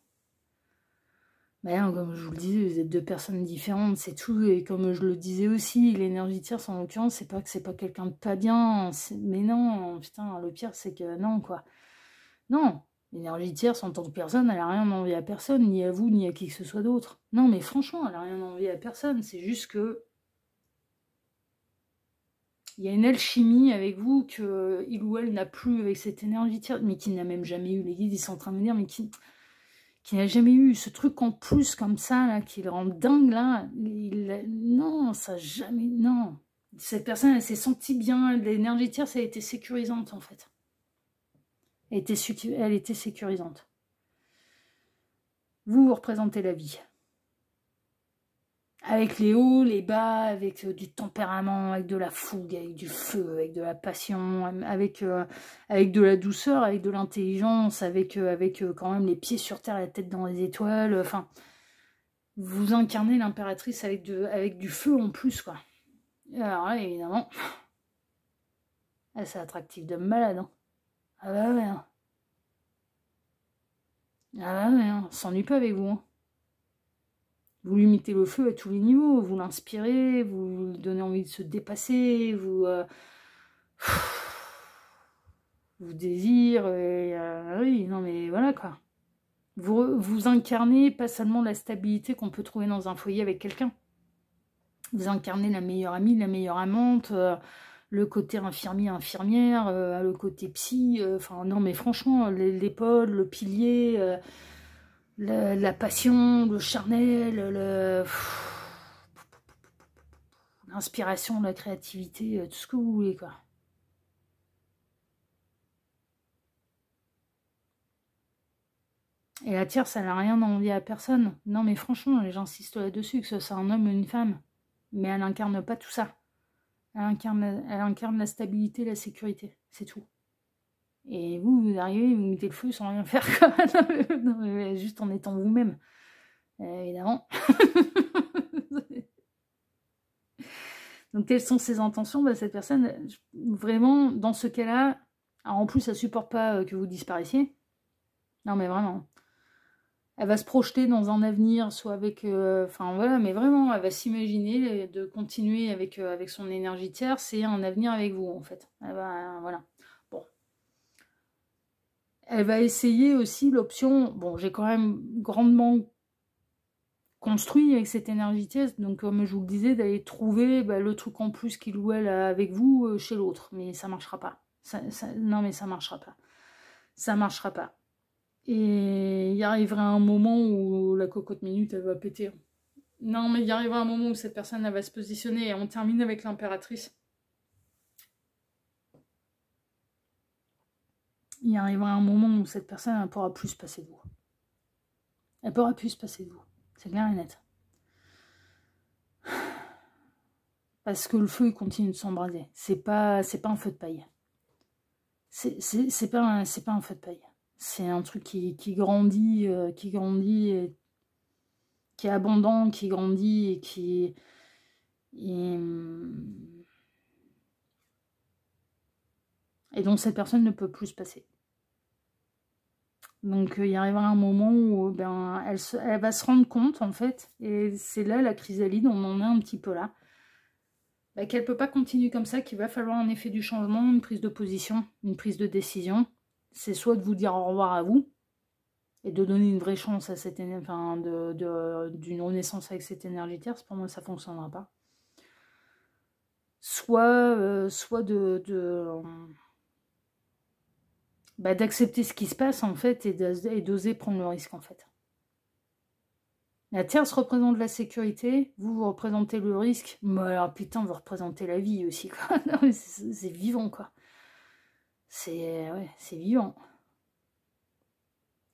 Mais non, comme je vous le disais, vous êtes deux personnes différentes, c'est tout. Et comme je le disais aussi, l'énergie tierce, en l'occurrence, c'est pas que c'est pas quelqu'un de pas bien. Mais non, putain, le pire, c'est que non, quoi. Non, l'énergie tierce, en tant que personne, elle a rien envie à personne, ni à vous, ni à qui que ce soit d'autre. Non, mais franchement, elle a rien envie à personne. C'est juste que... il y a une alchimie avec vous que il ou elle n'a plus avec cette énergie tierce, mais qui n'a même jamais eu. Les guides, ils sont en train de me dire, mais qui n'a jamais eu ce truc en plus comme ça, là, qui le rend dingue, là. Non, ça jamais... Non. Cette personne, elle s'est sentie bien. L'énergie tierce, elle a été sécurisante, en fait. Elle était sécurisante. Vous représentez la vie. Avec les hauts, les bas, avec du tempérament, avec de la fougue, avec du feu, avec de la passion, avec de la douceur, avec de l'intelligence, avec quand même les pieds sur terre, la tête dans les étoiles. Enfin, vous incarnez l'impératrice avec du feu en plus, quoi. Et alors là, évidemment, c'est attractif de malade. Hein. Ah bah ouais. Hein. Ah bah ouais, hein. On s'ennuie pas avec vous. Hein. Vous lui mettez le feu à tous les niveaux, vous l'inspirez, vous lui donnez envie de se dépasser, vous désire, oui, non mais voilà quoi. Vous incarnez pas seulement la stabilité qu'on peut trouver dans un foyer avec quelqu'un. Vous incarnez la meilleure amie, la meilleure amante, le côté infirmier, infirmière, le côté psy, enfin non mais franchement, l'épaule, le pilier, la passion, le charnel, l'inspiration, la créativité, tout ce que vous voulez quoi. Et la tierce, elle n'a rien à envier à personne. Non, mais franchement, j'insiste là-dessus, que ce soit un homme ou une femme. Mais elle incarne pas tout ça. Elle incarne la stabilité, la sécurité. C'est tout. Et vous arrivez, vous mettez le feu sans rien faire. Non, mais juste en étant vous-même. Évidemment. Donc, quelles sont ses intentions? Bah, cette personne, vraiment, dans ce cas-là, en plus, elle supporte pas que vous disparaissiez. Non, mais vraiment. Elle va se projeter dans un avenir, soit avec... Enfin, voilà, mais vraiment, elle va s'imaginer de continuer avec son énergie tierce et un avenir avec vous, en fait. Elle va... Voilà. Bon. Elle va essayer aussi l'option... Bon, j'ai quand même grandement construit avec cette énergie tierce, donc comme je vous le disais, d'aller trouver le truc en plus qu'il ou elle a avec vous chez l'autre. Mais ça marchera pas. Non, mais ça marchera pas. Ça marchera pas. Et il arrivera un moment où la cocotte minute, elle va péter. Non, mais il arrivera un moment où cette personne, elle va se positionner. Et on termine avec l'impératrice. Il arrivera un moment où cette personne, elle ne pourra plus se passer de vous. Elle ne pourra plus se passer de vous. C'est clair et net. Parce que le feu, il continue de s'embraser. C'est pas un feu de paille. C'est pas un feu de paille. C'est un truc qui grandit, qui est abondant, qui grandit et qui... Et dont cette personne ne peut plus se passer. Donc il y arrivera un moment où elle va se rendre compte, en fait, et c'est là la chrysalide, on en est un petit peu là, qu'elle ne peut pas continuer comme ça, qu'il va falloir en effet du changement, une prise de position, une prise de décision. C'est soit de vous dire au revoir à vous, et de donner une vraie chance à cette d'une renaissance avec cette énergie tierce. Pour moi, ça ne fonctionnera pas. Soit d'accepter ce qui se passe, en fait, et d'oser prendre le risque, en fait. La tierce représente la sécurité, vous représentez le risque, mais alors putain, vous représentez la vie aussi, quoi. C'est vivant, quoi. C'est vivant.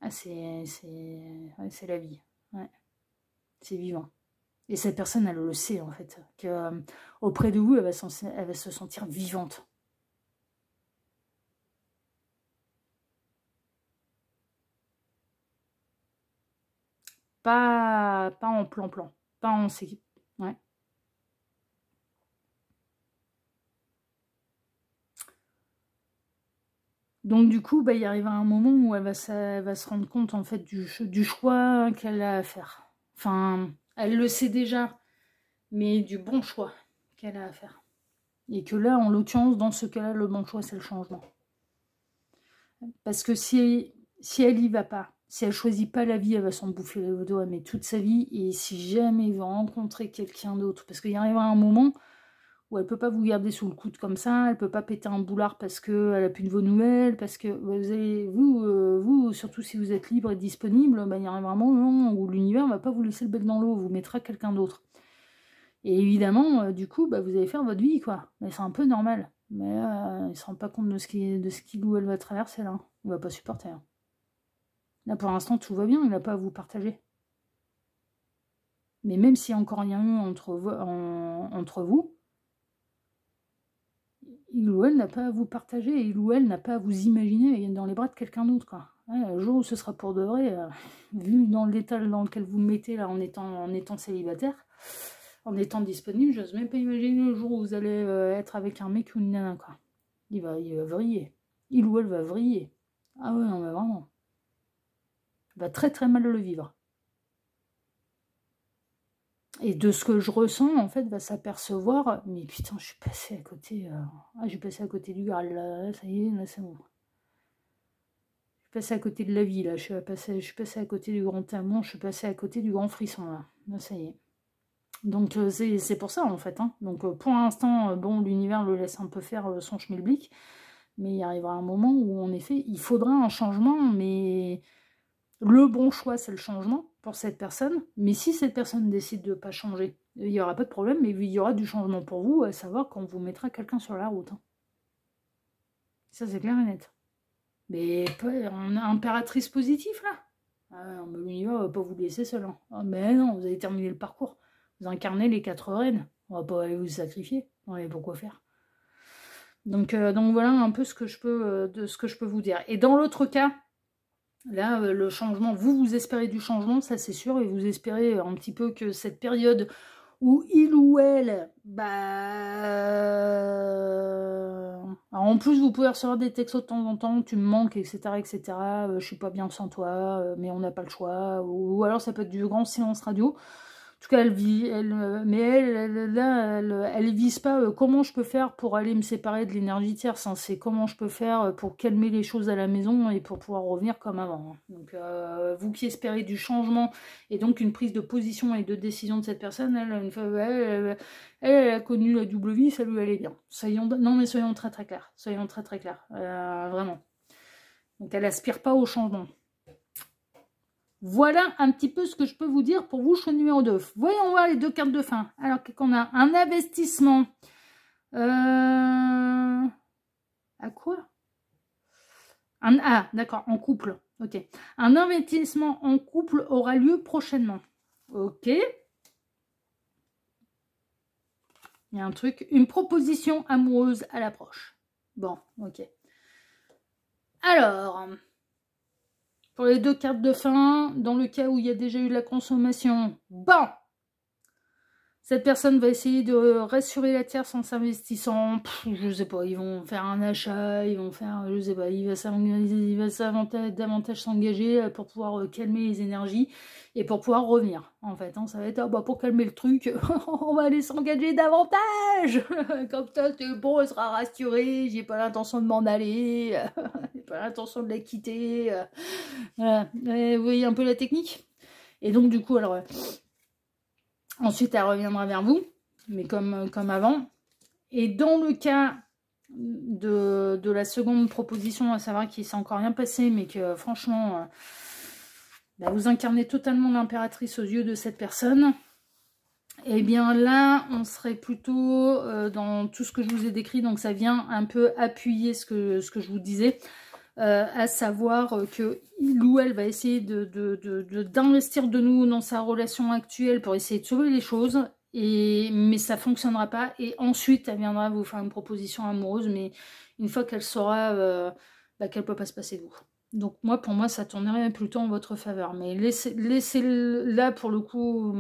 Ah, c'est la vie. Ouais. C'est vivant. Et cette personne, elle le sait, en fait, que auprès de vous, elle va se sentir vivante. Pas en plan-plan. Pas en séquence. Ouais. Donc du coup, il arrive un moment où elle va se rendre compte, en fait, du choix qu'elle a à faire. Enfin, elle le sait déjà, mais du bon choix qu'elle a à faire. Et que là, en l'occurrence, dans ce cas-là, le bon choix, c'est le changement. Parce que si elle y va pas, si elle choisit pas la vie, elle va s'en bouffer les doigts, mais toute sa vie. Et si jamais elle va rencontrer quelqu'un d'autre, parce qu'il y arrivera un moment où elle peut pas vous garder sous le coude comme ça, elle peut pas péter un boulard parce qu'elle a plus de vos nouvelles, parce que vous, surtout si vous êtes libre et disponible, il y arrivera un moment où l'univers va pas vous laisser le bec dans l'eau, vous mettra quelqu'un d'autre. Et évidemment, du coup, vous allez faire votre vie, quoi. Mais c'est un peu normal. Mais il ne se rend pas compte de ce qu'il ou elle va traverser, là. Il va pas supporter. Hein. Là, pour l'instant, tout va bien, il n'a pas à vous partager. Mais même s'il y a encore rien eu entre vous, il ou elle n'a pas à vous partager, il ou elle n'a pas à vous imaginer dans les bras de quelqu'un d'autre, quoi. Ouais, le jour où ce sera pour de vrai, vu dans l'état dans lequel vous me mettez là en étant célibataire, en étant disponible, j'ose même pas imaginer le jour où vous allez être avec un mec ou une nana, quoi. Il va vriller. Il ou elle va vriller. Ah ouais, non mais vraiment. Il va très très mal le vivre. Et de ce que je ressens, en fait, va s'apercevoir, mais putain, je suis passé à côté, j'ai passé à côté du Graal, là, ça y est, là, c'est bon. Je suis passé à côté de la vie, là, je suis passé à côté du grand amour, je suis passé à côté du grand frisson, là, ça y est. Donc, c'est pour ça, en fait, hein. Donc, pour l'instant, bon, l'univers le laisse un peu faire son schmilblick, mais il arrivera un moment où, en effet, il faudra un changement, mais... Le bon choix, c'est le changement pour cette personne. Mais si cette personne décide de ne pas changer, il n'y aura pas de problème, mais il y aura du changement pour vous, à savoir quand on vous mettra quelqu'un sur la route. Hein. Ça, c'est clair et net. Mais on a impératrice positive, là. Ah, l'univers ne va pas vous laisser seul. Hein. Ah, mais non, vous avez terminé le parcours. Vous incarnez les 4 reines. On va pas aller vous sacrifier. Non, mais pourquoi faire? Donc voilà un peu ce que je peux vous dire. Et dans l'autre cas, là, le changement, vous espérez du changement, ça c'est sûr, et vous espérez un petit peu que cette période où il ou elle, alors en plus vous pouvez recevoir des textos de temps en temps, tu me manques, etc., etc., je suis pas bien sans toi, mais on n'a pas le choix, ou alors ça peut être du grand silence radio. En tout cas, elle vise pas comment je peux faire pour aller me séparer de l'énergie tierce. Hein. C'est comment je peux faire pour calmer les choses à la maison et pour pouvoir revenir comme avant. Hein. Donc, vous qui espérez du changement et donc une prise de position et de décision de cette personne, elle a connu la double vie, ça lui allait bien. Soyons très très clairs. Soyons très très clairs. Vraiment. Donc, elle aspire pas au changement. Voilà un petit peu ce que je peux vous dire pour vous, choix numéro 2. Voyons voir les 2 cartes de fin. Alors qu'on a un investissement. À quoi? D'accord, en couple. Ok. Un investissement en couple aura lieu prochainement. Ok. Il y a un truc. Une proposition amoureuse à l'approche. Bon, ok. Alors... Pour les 2 cartes de fin, dans le cas où il y a déjà eu de la consommation, bon, cette personne va essayer de rassurer la tierce en s'investissant, je sais pas, ils vont faire un achat, ils vont faire, je sais pas, il va davantage s'engager pour pouvoir calmer les énergies et pour pouvoir revenir, en fait. Hein, ça va être, pour calmer le truc, on va aller s'engager davantage. Comme ça, c'est bon, elle sera rassurée, j'ai pas l'intention de m'en aller, j'ai pas l'intention de la quitter. Voilà, vous voyez un peu la technique. Et donc, du coup, alors... Ensuite, elle reviendra vers vous, mais comme avant. Et dans le cas de la seconde proposition, à savoir qu'il ne s'est encore rien passé, mais que franchement, vous incarnez totalement l'impératrice aux yeux de cette personne, et bien là, on serait plutôt dans tout ce que je vous ai décrit, donc ça vient un peu appuyer ce que je vous disais. À savoir que il ou elle va essayer d'investir de nouveau dans sa relation actuelle pour essayer de sauver les choses, mais ça ne fonctionnera pas, et ensuite elle viendra vous faire une proposition amoureuse, mais une fois qu'elle saura qu'elle ne peut pas se passer de vous. Donc pour moi ça tournerait plutôt en votre faveur, mais laissez là pour le coup,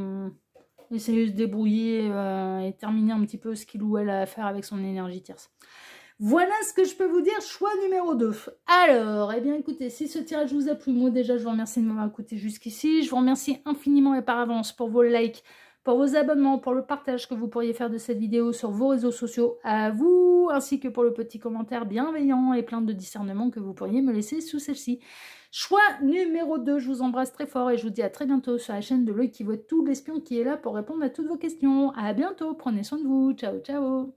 essayez de se débrouiller et terminer un petit peu ce qu'il ou elle a à faire avec son énergie tierce. Voilà ce que je peux vous dire, choix numéro 2. Alors, eh bien écoutez, si ce tirage vous a plu, moi déjà je vous remercie de m'avoir écouté jusqu'ici. Je vous remercie infiniment et par avance pour vos likes, pour vos abonnements, pour le partage que vous pourriez faire de cette vidéo sur vos réseaux sociaux à vous, ainsi que pour le petit commentaire bienveillant et plein de discernement que vous pourriez me laisser sous celle-ci. Choix numéro 2, je vous embrasse très fort et je vous dis à très bientôt sur la chaîne de l'œil qui voit tout, l'espion qui est là pour répondre à toutes vos questions. À bientôt, prenez soin de vous, ciao ciao.